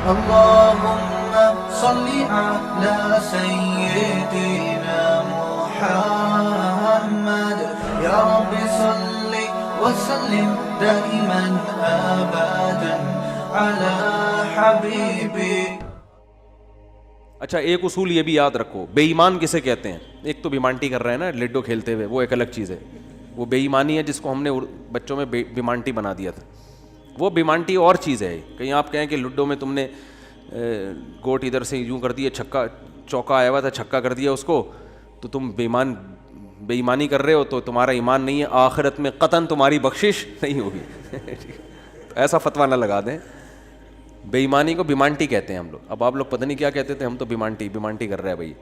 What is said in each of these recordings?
اللهم صل على سيدنا محمد يا رب صل وسلم دائما ابدا على حبيبي. اچھا ایک اصول یہ بھی یاد رکھو, بے ایمان کسے کہتے ہیں؟ ایک تو بیمانٹی کر رہے ہیں نا لڈو کھیلتے ہوئے, وہ ایک الگ چیز ہے, وہ بے ایمانی ہے جس کو ہم نے بچوں میں بیمانٹی بنا دیا تھا. وہ بیمانٹی اور چیز ہے. کہیں آپ کہیں کہ لڈو میں تم نے گوٹ ادھر سے یوں کر دیا, چھکا چوکا آیا ہوا تھا چھکا کر دیا اس کو, تو تم بے ایمانی کر رہے ہو, تو تمہارا ایمان نہیں ہے, آخرت میں قطعاً تمہاری بخشش نہیں ہوگی. ایسا فتویٰ نہ لگا دیں. بے ایمانی کو بیمانٹی کہتے ہیں ہم لوگ. اب آپ لوگ پتہ نہیں کیا کہتے تھے, ہم تو بیمانٹی کر رہے ہیں بھائی.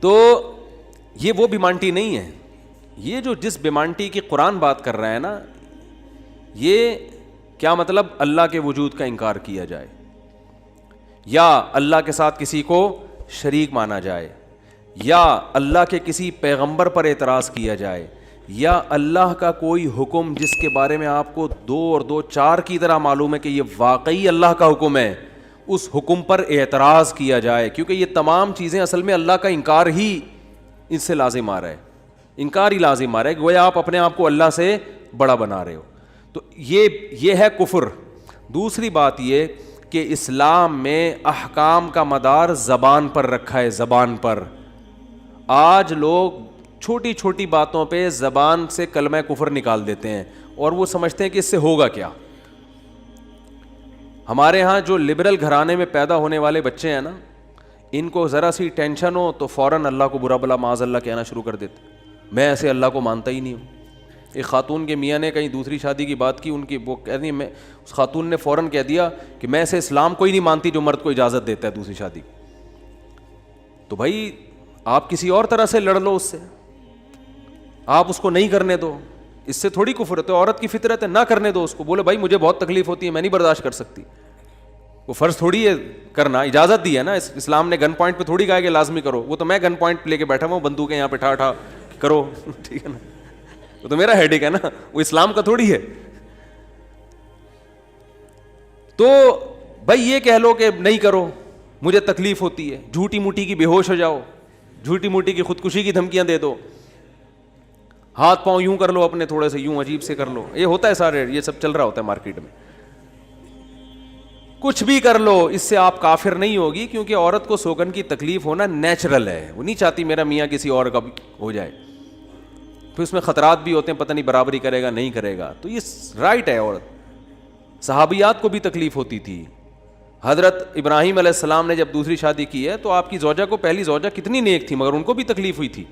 تو یہ وہ بیمانٹی نہیں ہے. یہ جو جس بیمانٹی کی قرآن بات کر رہا ہے نا, یہ کیا مطلب؟ اللہ کے وجود کا انکار کیا جائے, یا اللہ کے ساتھ کسی کو شریک مانا جائے, یا اللہ کے کسی پیغمبر پر اعتراض کیا جائے, یا اللہ کا کوئی حکم جس کے بارے میں آپ کو 2 اور 2 4 کی طرح معلوم ہے کہ یہ واقعی اللہ کا حکم ہے, اس حکم پر اعتراض کیا جائے. کیونکہ یہ تمام چیزیں اصل میں اللہ کا انکار ہی اس سے لازم آ رہا ہے, انکار ہی لازم آ رہا ہے, گویا آپ اپنے آپ کو اللہ سے بڑا بنا رہے ہو. تو یہ ہے کفر. دوسری بات یہ کہ اسلام میں احکام کا مدار زبان پر رکھا ہے, زبان پر. آج لوگ چھوٹی چھوٹی باتوں پہ زبان سے کلمہ کفر نکال دیتے ہیں اور وہ سمجھتے ہیں کہ اس سے ہوگا کیا. ہمارے ہاں جو لبرل گھرانے میں پیدا ہونے والے بچے ہیں نا, ان کو ذرا سی ٹینشن ہو تو فوراً اللہ کو برا بلا معاذ اللہ کہنا شروع کر دیتے. میں ایسے اللہ کو مانتا ہی نہیں ہوں. ایک خاتون کے میاں نے کہیں دوسری شادی کی بات کی, ان کی وہ کہہ دی, میں اس خاتون نے فوراً کہہ دیا کہ میں ایسے اسلام کو ہی نہیں مانتی جو مرد کو اجازت دیتا ہے دوسری شادی. تو بھائی آپ کسی اور طرح سے لڑ لو اس سے, آپ اس کو نہیں کرنے دو, اس سے تھوڑی کفر ہے. تو عورت کی فطرت ہے, نہ کرنے دو اس کو. بولے بھائی مجھے بہت تکلیف ہوتی ہے, میں نہیں برداشت کر سکتی. وہ فرض تھوڑی ہے کرنا, اجازت دی ہے نا اسلام نے. گن پوائنٹ پہ تھوڑی کہا کہ لازمی کرو. وہ تو میں گن پوائنٹ لے کے بیٹھا ہوں, بندوقیں یہاں پہ ٹھا کرو, ٹھیک ہے نا, وہ تو میرا ہیڈیک ہے نا, وہ اسلام کا تھوڑی ہے. تو بھائی یہ کہہ لو کہ نہیں کرو, مجھے تکلیف ہوتی ہے, جھوٹی موٹی کی بے ہوش ہو جاؤ, جھوٹی موٹی کی خودکشی کی دھمکیاں دے دو, ہاتھ پاؤں یوں کر لو اپنے تھوڑے سے, یوں عجیب سے کر لو. یہ ہوتا ہے سارے, یہ سب چل رہا ہوتا ہے مارکیٹ میں. کچھ بھی کر لو, اس سے آپ کافر نہیں ہوگی, کیونکہ عورت کو سوگن کی تکلیف ہونا نیچرل ہے. وہ نہیں چاہتی میرا میاں کسی اور کا ہو جائے. پھر اس میں خطرات بھی ہوتے ہیں, پتہ نہیں برابری کرے گا نہیں کرے گا. تو یہ رائٹ ہے. عورت, صحابیات کو بھی تکلیف ہوتی تھی. حضرت ابراہیم علیہ السلام نے جب دوسری شادی کی ہے تو آپ کی زوجہ کو, پہلی زوجہ کتنی نیک تھی, مگر ان کو بھی تکلیف ہوئی تھی.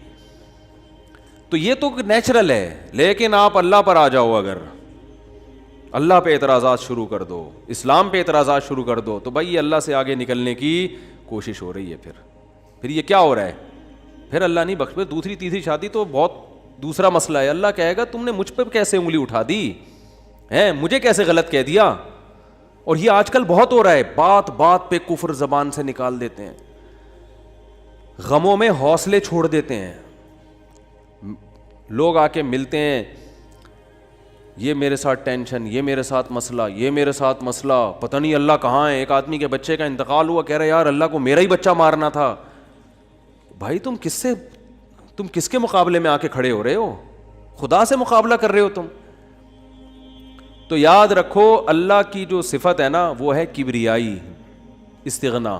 تو یہ تو نیچرل ہے. لیکن آپ اللہ پر آ جاؤ, اگر اللہ پہ اعتراضات شروع کر دو, اسلام پہ اعتراضات شروع کر دو, تو بھائی یہ اللہ سے آگے نکلنے کی کوشش ہو رہی ہے. پھر یہ کیا ہو رہا ہے, پھر اللہ نہیں بخش. دوسری تیسری شادی تو بہت دوسرا مسئلہ ہے. اللہ کہے گا تم نے مجھ پہ کیسے انگلی اٹھا دی ہے, مجھے کیسے غلط کہہ دیا. اور یہ آج کل بہت ہو رہا ہے, بات بات پہ کفر زبان سے نکال دیتے ہیں, غموں میں حوصلے چھوڑ دیتے ہیں. لوگ آ کے ملتے ہیں, یہ میرے ساتھ ٹینشن, یہ میرے ساتھ مسئلہ, یہ میرے ساتھ مسئلہ, پتہ نہیں اللہ کہاں ہے. ایک آدمی کے بچے کا انتقال ہوا, کہہ رہے یار اللہ کو میرا ہی بچہ مارنا تھا. بھائی تم کس کے مقابلے میں آ کے کھڑے ہو رہے ہو؟ خدا سے مقابلہ کر رہے ہو تم. تو یاد رکھو اللہ کی جو صفت ہے نا وہ ہے کبریائی, استغنا.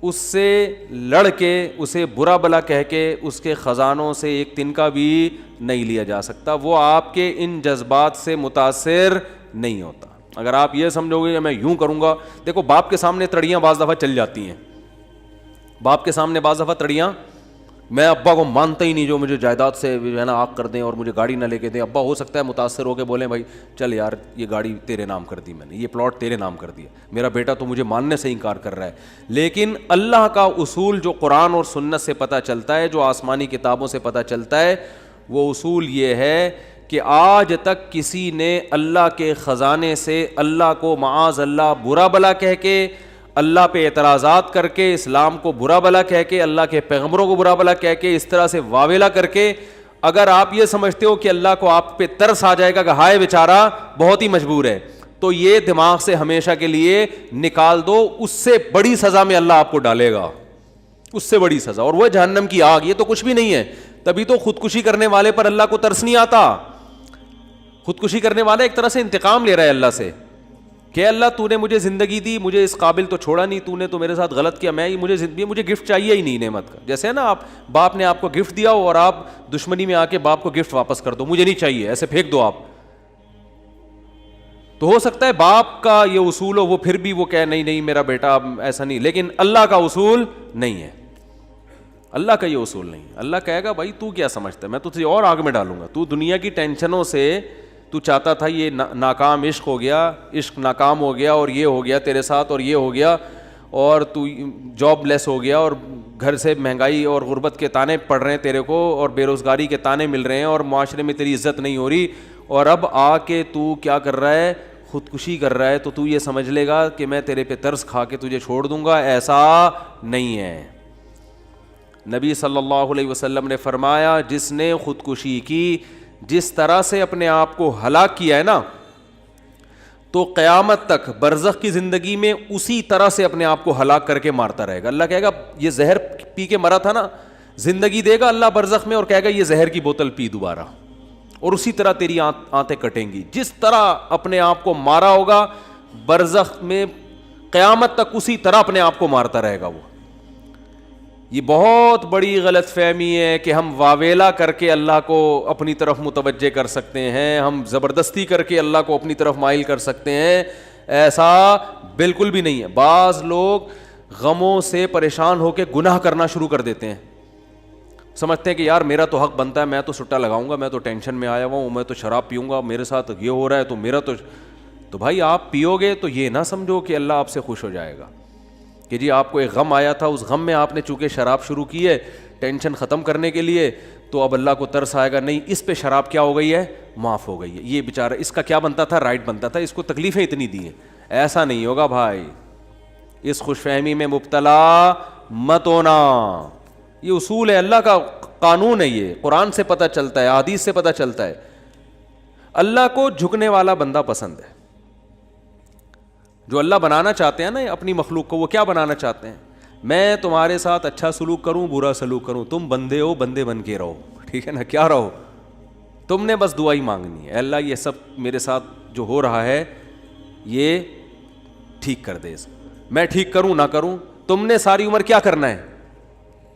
اس سے لڑ کے, اسے برا بلا کہہ کے, اس کے خزانوں سے ایک تنکا بھی نہیں لیا جا سکتا. وہ آپ کے ان جذبات سے متاثر نہیں ہوتا. اگر آپ یہ سمجھو گے کہ میں یوں کروں گا, دیکھو باپ کے سامنے تڑیاں بعض دفعہ چل جاتی ہیں. باپ کے سامنے بعض دفعہ تڑیاں, میں ابا کو مانتا ہی نہیں جو مجھے جائیداد سے ہے نا آگ کر دیں اور مجھے گاڑی نہ لے کے دیں. ابا ہو سکتا ہے متاثر ہو کے بولیں بھائی چل یار یہ گاڑی تیرے نام کر دی میں نے, یہ پلاٹ تیرے نام کر دیا, میرا بیٹا تو مجھے ماننے سے انکار کر رہا ہے. لیکن اللہ کا اصول جو قرآن اور سنت سے پتہ چلتا ہے, جو آسمانی کتابوں سے پتہ چلتا ہے, وہ اصول یہ ہے کہ آج تک کسی نے اللہ کے خزانے سے اللہ کو معاذ اللہ برا بلا کہہ کے, اللہ پہ اعتراضات کر کے, اسلام کو برا بلا کہہ کے, اللہ کے پیغمبروں کو برا بلا کہہ کے, اس طرح سے واویلا کر کے, اگر آپ یہ سمجھتے ہو کہ اللہ کو آپ پہ ترس آ جائے گا کہ ہائے بیچارہ بہت ہی مجبور ہے, تو یہ دماغ سے ہمیشہ کے لیے نکال دو, اس سے بڑی سزا میں اللہ آپ کو ڈالے گا, اس سے بڑی سزا, اور وہ جہنم کی آگ. یہ تو کچھ بھی نہیں ہے. تبھی تو خودکشی کرنے والے پر اللہ کو ترس نہیں آتا. خودکشی کرنے والا ایک طرح سے انتقام لے رہا ہے اللہ سے کہ اللہ تو نے مجھے زندگی دی, مجھے اس قابل تو چھوڑا نہیں, تو نے تو میرے ساتھ غلط کیا, مجھے گفٹ چاہیے ہی نہیں نعمت کا. جیسے ہے نا, آپ باپ نے آپ کو گفٹ دیا ہو اور آپ دشمنی میں آ کے باپ کو گفٹ واپس کر دو, مجھے نہیں چاہیے, ایسے پھینک دو آپ. تو ہو سکتا ہے باپ کا یہ اصول ہو, وہ پھر بھی وہ کہے نہیں نہیں میرا بیٹا ایسا نہیں, لیکن اللہ کا اصول نہیں ہے. اللہ کا یہ اصول نہیں. اللہ کہے گا بھائی تو کیا سمجھتا ہے, میں تجھے اور آگ میں ڈالوں گا. تو دنیا کی ٹینشنوں سے تو چاہتا تھا یہ ناکام عشق ہو گیا, عشق ناکام ہو گیا, اور یہ ہو گیا تیرے ساتھ, اور یہ ہو گیا, اور تو جاب لیس ہو گیا, اور گھر سے مہنگائی اور غربت کے تانے پڑ رہے ہیں تیرے کو, اور بے روزگاری کے تانے مل رہے ہیں, اور معاشرے میں تیری عزت نہیں ہو رہی, اور اب آ کے تو کیا کر رہا ہے, خودکشی کر رہا ہے. تو یہ سمجھ لے گا کہ میں تیرے پہ ترس کھا کے تجھے چھوڑ دوں گا. ایسا نہیں ہے. نبی صلی اللہ علیہ وسلم نے فرمایا جس نے خودکشی کی, جس طرح سے اپنے آپ کو ہلاک کیا ہے نا, تو قیامت تک برزخ کی زندگی میں اسی طرح سے اپنے آپ کو ہلاک کر کے مارتا رہے گا. اللہ کہے گا یہ زہر پی کے مرا تھا نا, زندگی دے گا اللہ برزخ میں, اور کہے گا یہ زہر کی بوتل پی دوبارہ, اور اسی طرح تیری آنتیں کٹیں گی. جس طرح اپنے آپ کو مارا ہوگا برزخ میں, قیامت تک اسی طرح اپنے آپ کو مارتا رہے گا وہ. یہ بہت بڑی غلط فہمی ہے کہ ہم واویلا کر کے اللہ کو اپنی طرف متوجہ کر سکتے ہیں, ہم زبردستی کر کے اللہ کو اپنی طرف مائل کر سکتے ہیں. ایسا بالکل بھی نہیں ہے. بعض لوگ غموں سے پریشان ہو کے گناہ کرنا شروع کر دیتے ہیں, سمجھتے ہیں کہ یار میرا تو حق بنتا ہے, میں تو سٹا لگاؤں گا, میں تو ٹینشن میں آیا ہوا ہوں, میں تو شراب پیوں گا, میرے ساتھ یہ ہو رہا ہے تو میرا تو بھائی آپ پیو گے تو یہ نہ سمجھو کہ اللہ آپ سے خوش ہو جائے گا کہ جی آپ کو ایک غم آیا تھا, اس غم میں آپ نے چونکہ شراب شروع کی ہے ٹینشن ختم کرنے کے لیے, تو اب اللہ کو ترس آئے گا, نہیں اس پہ شراب کیا ہو گئی ہے, معاف ہو گئی ہے, یہ بیچارہ اس کا کیا بنتا تھا, رائٹ بنتا تھا, اس کو تکلیفیں اتنی دی ہیں. ایسا نہیں ہوگا بھائی. اس خوش فہمی میں مبتلا مت ہونا. یہ اصول ہے, اللہ کا قانون ہے, یہ قرآن سے پتہ چلتا ہے, حدیث سے پتہ چلتا ہے. اللہ کو جھکنے والا بندہ پسند ہے. جو اللہ بنانا چاہتے ہیں نا اپنی مخلوق کو, وہ کیا بنانا چاہتے ہیں, میں تمہارے ساتھ اچھا سلوک کروں برا سلوک کروں, تم بندے ہو, بندے بن کے رہو, ٹھیک ہے نا, کیا رہو, تم نے بس دعا ہی مانگنی ہے, اللہ یہ سب میرے ساتھ جو ہو رہا ہے یہ ٹھیک کر دے, میں ٹھیک کروں نہ کروں, تم نے ساری عمر کیا کرنا ہے,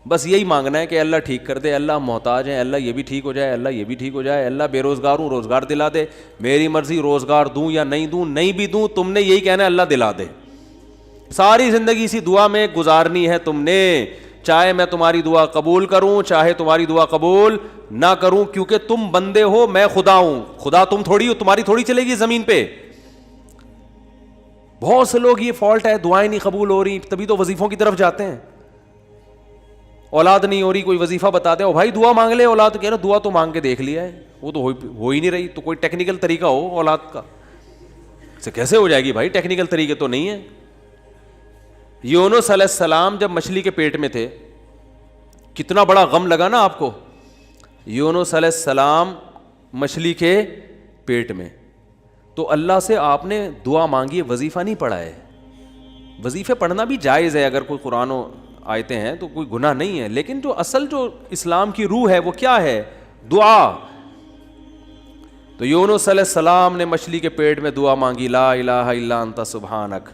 بس یہی مانگنا ہے کہ اللہ ٹھیک کر دے, اللہ محتاج ہیں, اللہ یہ بھی ٹھیک ہو جائے, اللہ یہ بھی ٹھیک ہو جائے, اللہ بے روزگار ہوں روزگار دلا دے, میری مرضی روزگار دوں یا نہیں دوں, نہیں بھی دوں تم نے یہی کہنا ہے اللہ دلا دے. ساری زندگی اسی دعا میں گزارنی ہے تم نے, چاہے میں تمہاری دعا قبول کروں چاہے تمہاری دعا قبول نہ کروں, کیونکہ تم بندے ہو, میں خدا ہوں, خدا تم تھوڑی ہو, تمہاری تھوڑی چلے گی زمین پہ. بہت سے لوگ یہ فالٹ ہے, دعائیں نہیں قبول ہو رہی, تبھی تو وظیفوں کی طرف جاتے ہیں. اولاد نہیں ہو رہی, کوئی وظیفہ بتا دے, او بھائی دعا مانگ لے, اولاد کہہ رہے دعا تو مانگ کے دیکھ لیا ہے, وہ تو ہو ہی نہیں رہی, تو کوئی ٹیکنیکل طریقہ ہو اولاد کا, سے کیسے ہو جائے گی بھائی, ٹیکنیکل طریقے تو نہیں ہے. یونس علیہ السلام جب مچھلی کے پیٹ میں تھے, کتنا بڑا غم لگا نا آپ کو. یونس علیہ السلام مچھلی کے پیٹ میں, تو اللہ سے آپ نے دعا مانگی, وظیفہ نہیں پڑھا ہے. وظیفے پڑھنا بھی جائز ہے اگر کوئی قرآن و آیتیں ہیں تو کوئی گناہ نہیں ہے, لیکن جو اصل جو اسلام کی روح ہے وہ کیا ہے, دعا. تو یونس علیہ السلام نے مچھلی کے پیٹ میں دعا مانگی, لا الہ الا انت سبحانک.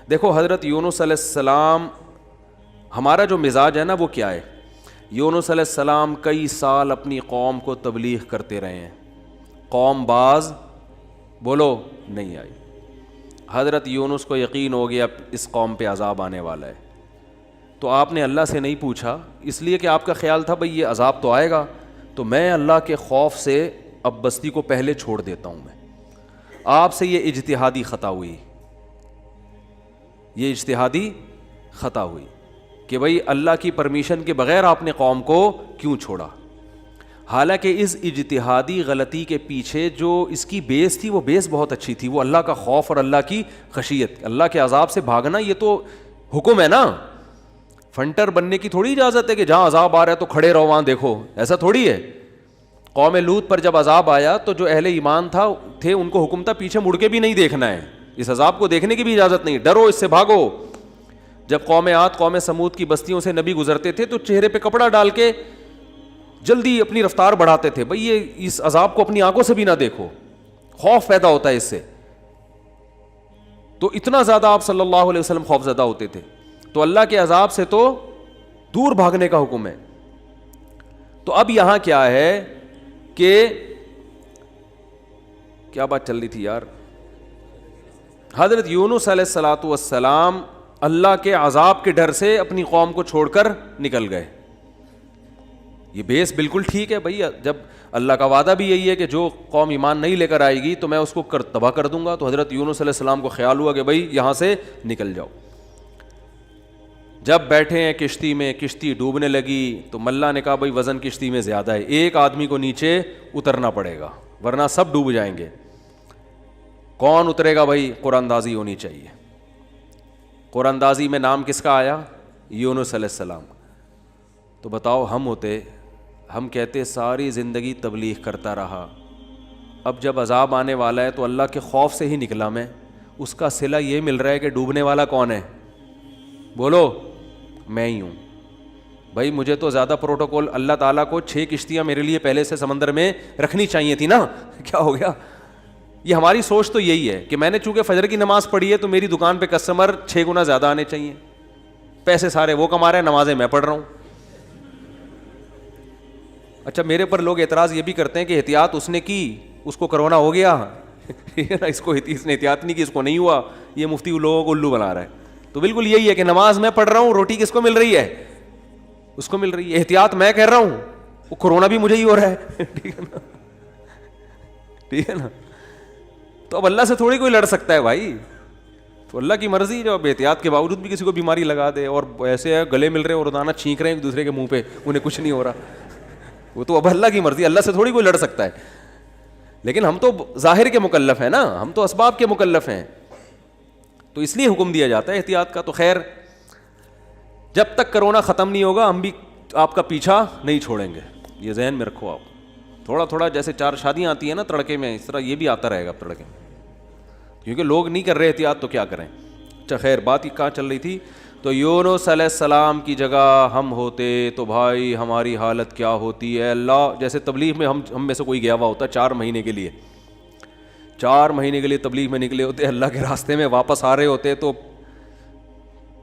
دیکھو حضرت یونس علیہ السلام, ہمارا جو مزاج ہے نا وہ کیا ہے, یونس علیہ السلام کئی سال اپنی قوم کو تبلیغ کرتے رہے ہیں, قوم باز بولو نہیں آئی. حضرت یونس کو یقین ہو گیا اس قوم پہ عذاب آنے والا ہے, تو آپ نے اللہ سے نہیں پوچھا, اس لیے کہ آپ کا خیال تھا بھئی یہ عذاب تو آئے گا, تو میں اللہ کے خوف سے اب بستی کو پہلے چھوڑ دیتا ہوں. میں آپ سے یہ اجتہادی خطا ہوئی, یہ اجتہادی خطا ہوئی کہ بھئی اللہ کی پرمیشن کے بغیر آپ نے قوم کو کیوں چھوڑا. حالانکہ اس اجتہادی غلطی کے پیچھے جو اس کی بیس تھی وہ بیس بہت اچھی تھی, وہ اللہ کا خوف اور اللہ کی خشیت. اللہ کے عذاب سے بھاگنا یہ تو حکم ہے نا, فنٹر بننے کی تھوڑی اجازت ہے کہ جہاں عذاب آ رہا ہے تو کھڑے رہو وہاں دیکھو, ایسا تھوڑی ہے. قوم لوط پر جب عذاب آیا تو جو اہل ایمان تھے ان کو حکم تھا پیچھے مڑ کے بھی نہیں دیکھنا ہے, اس عذاب کو دیکھنے کی بھی اجازت نہیں, ڈرو اس سے, بھاگو. جب قوم عاد قوم سمود کی بستیوں سے نبی گزرتے تھے تو چہرے پہ کپڑا ڈال کے جلدی اپنی رفتار بڑھاتے تھے, بھئی یہ اس عذاب کو اپنی آنکھوں سے بھی نہ دیکھو, خوف پیدا ہوتا ہے اس سے. تو اتنا زیادہ آپ صلی اللہ علیہ وسلم خوف زدہ ہوتے تھے. تو اللہ کے عذاب سے تو دور بھاگنے کا حکم ہے. تو اب یہاں کیا ہے کہ کیا بات چل رہی تھی یار, حضرت یونس علیہ الصلوۃ والسلام اللہ کے عذاب کے ڈر سے اپنی قوم کو چھوڑ کر نکل گئے. یہ بیس بالکل ٹھیک ہے بھائی, جب اللہ کا وعدہ بھی یہی ہے کہ جو قوم ایمان نہیں لے کر آئے گی تو میں اس کو تباہ کر دوں گا. تو حضرت یونس علیہ السلام کو خیال ہوا کہ بھائی یہاں سے نکل جاؤ. جب بیٹھے ہیں کشتی میں, کشتی ڈوبنے لگی تو ملا نے کہا بھائی وزن کشتی میں زیادہ ہے, ایک آدمی کو نیچے اترنا پڑے گا ورنہ سب ڈوب جائیں گے. کون اترے گا بھائی؟ قرآن اندازی ہونی چاہیے. قرآن اندازی میں نام کس کا آیا؟ یونس علیہ السلام. تو بتاؤ ہم ہوتے, ہم کہتے ساری زندگی تبلیغ کرتا رہا, اب جب عذاب آنے والا ہے تو اللہ کے خوف سے ہی نکلا میں, اس کا صلہ یہ مل رہا ہے کہ ڈوبنے والا کون ہے؟ بولو, میں ہی ہوں. بھائی مجھے تو زیادہ پروٹوکول, اللہ تعالیٰ کو 6 کشتیاں میرے لیے پہلے سے سمندر میں رکھنی چاہیے تھی نا, کیا ہو گیا؟ یہ ہماری سوچ تو یہی ہے کہ میں نے چونکہ فجر کی نماز پڑھی ہے تو میری دکان پہ کسٹمر 6 گنا زیادہ آنے چاہیے, پیسے سارے وہ کما رہے ہیں, نمازیں میں پڑھ رہا ہوں. اچھا میرے پر لوگ اعتراض یہ بھی کرتے ہیں کہ احتیاط اس نے کی, اس کو کرونا ہو گیا اس نے احتیاط نہیں کی, اس کو نہیں ہوا, یہ مفتی لوگوں کو الو بنا رہا ہے. تو بالکل یہی ہے کہ نماز میں پڑھ رہا ہوں, روٹی کس کو مل رہی ہے؟ اس کو مل رہی ہے. احتیاط میں کر رہا ہوں, وہ کرونا بھی مجھے ہی ہو رہا ہے. ٹھیک ہے نا, ٹھیک ہے نا. تو اب اللہ سے تھوڑی کوئی لڑ سکتا ہے بھائی, تو اللہ کی مرضی, جو اب احتیاط کے باوجود بھی کسی کو بیماری لگا دے, اور ایسے گلے مل رہے ہیں اور روزانہ چھینک رہے ہیں ایک دوسرے کے منہ پہ, انہیں کچھ نہیں ہو رہا, وہ تو اب اللہ کی مرضی, اللہ سے تھوڑی کوئی لڑ سکتا ہے. لیکن ہم تو ظاہر کے مکلف ہیں نا, ہم تو اسباب کے مکلف ہیں, تو اس لیے حکم دیا جاتا ہے احتیاط کا. تو خیر جب تک کرونا ختم نہیں ہوگا ہم بھی آپ کا پیچھا نہیں چھوڑیں گے, یہ ذہن میں رکھو آپ. تھوڑا تھوڑا جیسے 4 شادیاں آتی ہیں نا تڑکے میں, اس طرح یہ بھی آتا رہے گا تڑکے میں, کیونکہ لوگ نہیں کر رہے احتیاط تو کیا کریں. اچھا خیر, بات ہی کہاں چل رہی تھی؟ تو یونس علیہ السلام کی جگہ ہم ہوتے تو بھائی ہماری حالت کیا ہوتی ہے. اللہ جیسے تبلیغ میں ہم میں سے کوئی گیا ہوا ہوتا 4 مہینے کے لیے, 4 مہینے کے لیے تبلیغ میں نکلے ہوتے, اللہ کے راستے میں واپس آ رہے ہوتے تو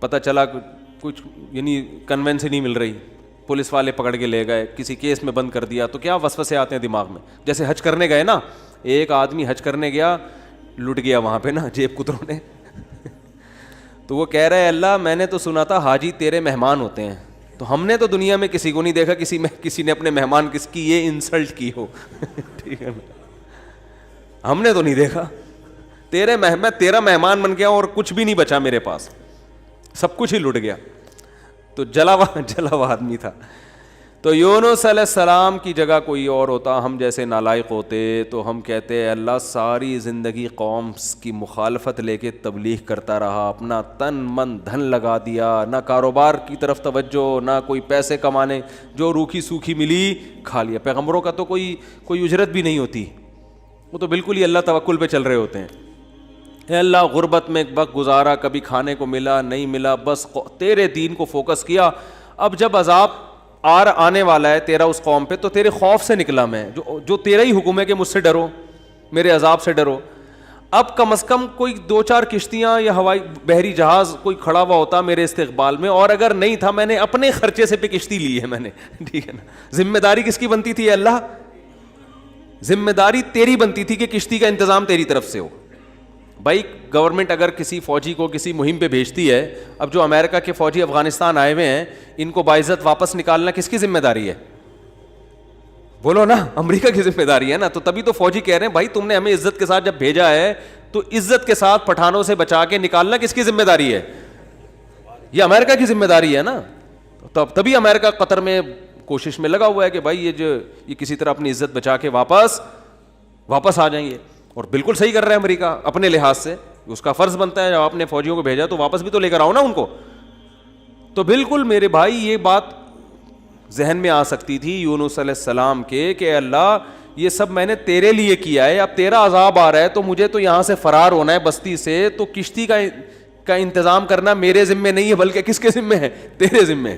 پتہ چلا کچھ یعنی کنوینس ہی نہیں مل رہی, پولیس والے پکڑ کے لے گئے, کسی کیس میں بند کر دیا, تو کیا وسوسے آتے ہیں دماغ میں. جیسے حج کرنے گئے نا, ایک آدمی حج کرنے گیا, لٹ گیا وہاں پہ نا جیب کتروں نے تو وہ کہہ رہا ہے اللہ میں نے تو سنا تھا حاجی تیرے مہمان ہوتے ہیں, تو ہم نے تو دنیا میں کسی کو نہیں دیکھا کسی نے اپنے مہمان کس کی یہ انسلٹ کی ہو ٹھیک ہے نا, ہم نے تو نہیں دیکھا. میں تیرا مہمان بن گیا اور کچھ بھی نہیں بچا میرے پاس, سب کچھ ہی لٹ گیا. تو جلا ہوا آدمی تھا. تو یونس علیہ السلام کی جگہ کوئی اور ہوتا, ہم جیسے نالائق ہوتے, تو ہم کہتے ہیں اللہ ساری زندگی قوم کی مخالفت لے کے تبلیغ کرتا رہا, اپنا تن من دھن لگا دیا, نہ کاروبار کی طرف توجہ, نہ کوئی پیسے کمانے, جو روکھی سوکھی ملی کھا لیا. پیغمبروں کا تو کوئی اجرت بھی نہیں ہوتی, وہ تو بالکل ہی اللہ توکل پہ چل رہے ہوتے ہیں. اے اللہ غربت میں وقت گزارا, کبھی کھانے کو ملا نہیں ملا, بس تیرے دین کو فوکس کیا. اب جب عذاب آنے والا ہے تیرا اس قوم پہ, تو تیرے خوف سے نکلا میں, جو تیرا ہی حکم ہے کہ مجھ سے ڈرو, میرے عذاب سے ڈرو. اب کم از کم کوئی 2-4 کشتیاں یا ہوائی بحری جہاز کوئی کھڑا ہوا ہوتا میرے استقبال میں, اور اگر نہیں تھا میں نے اپنے خرچے سے پہ کشتی لی ہے میں نے, ٹھیک ہے نا. ذمہ داری کس کی بنتی تھی اللہ؟ ذمہ داری تیری بنتی تھی کہ کشتی کا انتظام تیری طرف سے ہو. بھائی گورنمنٹ اگر کسی فوجی کو کسی مہم پہ بھیجتی ہے, اب جو امریکہ کے فوجی افغانستان آئے ہوئے ہیں ان کو باعزت واپس نکالنا کس کی ذمہ داری ہے؟ بولو نا, امریکہ کی ذمہ داری ہے نا. تو تبھی تو فوجی کہہ رہے ہیں بھائی تم نے ہمیں عزت کے ساتھ جب بھیجا ہے تو عزت کے ساتھ پٹھانوں سے بچا کے نکالنا کس کی ذمہ داری ہے؟ یہ امریکہ کی ذمہ داری ہے نا. تبھی امریکہ قطر میں کوشش میں لگا ہوا ہے کہ بھائی یہ کسی طرح اپنی عزت بچا کے واپس آ جائیں گے. اور بالکل صحیح کر رہا ہے امریکہ اپنے لحاظ سے, اس کا فرض بنتا ہے جب آپ نے فوجیوں کو بھیجا تو واپس بھی تو لے کر آؤ نا ان کو. تو بالکل میرے بھائی یہ بات ذہن میں آ سکتی تھی یونس علیہ السلام کے کہ اللہ یہ سب میں نے تیرے لیے کیا ہے, اب تیرا عذاب آ رہا ہے تو مجھے تو یہاں سے فرار ہونا ہے بستی سے, تو کشتی کا انتظام کرنا میرے ذمے نہیں ہے بلکہ کس کے ذمے ہے؟ تیرے ذمے ہے.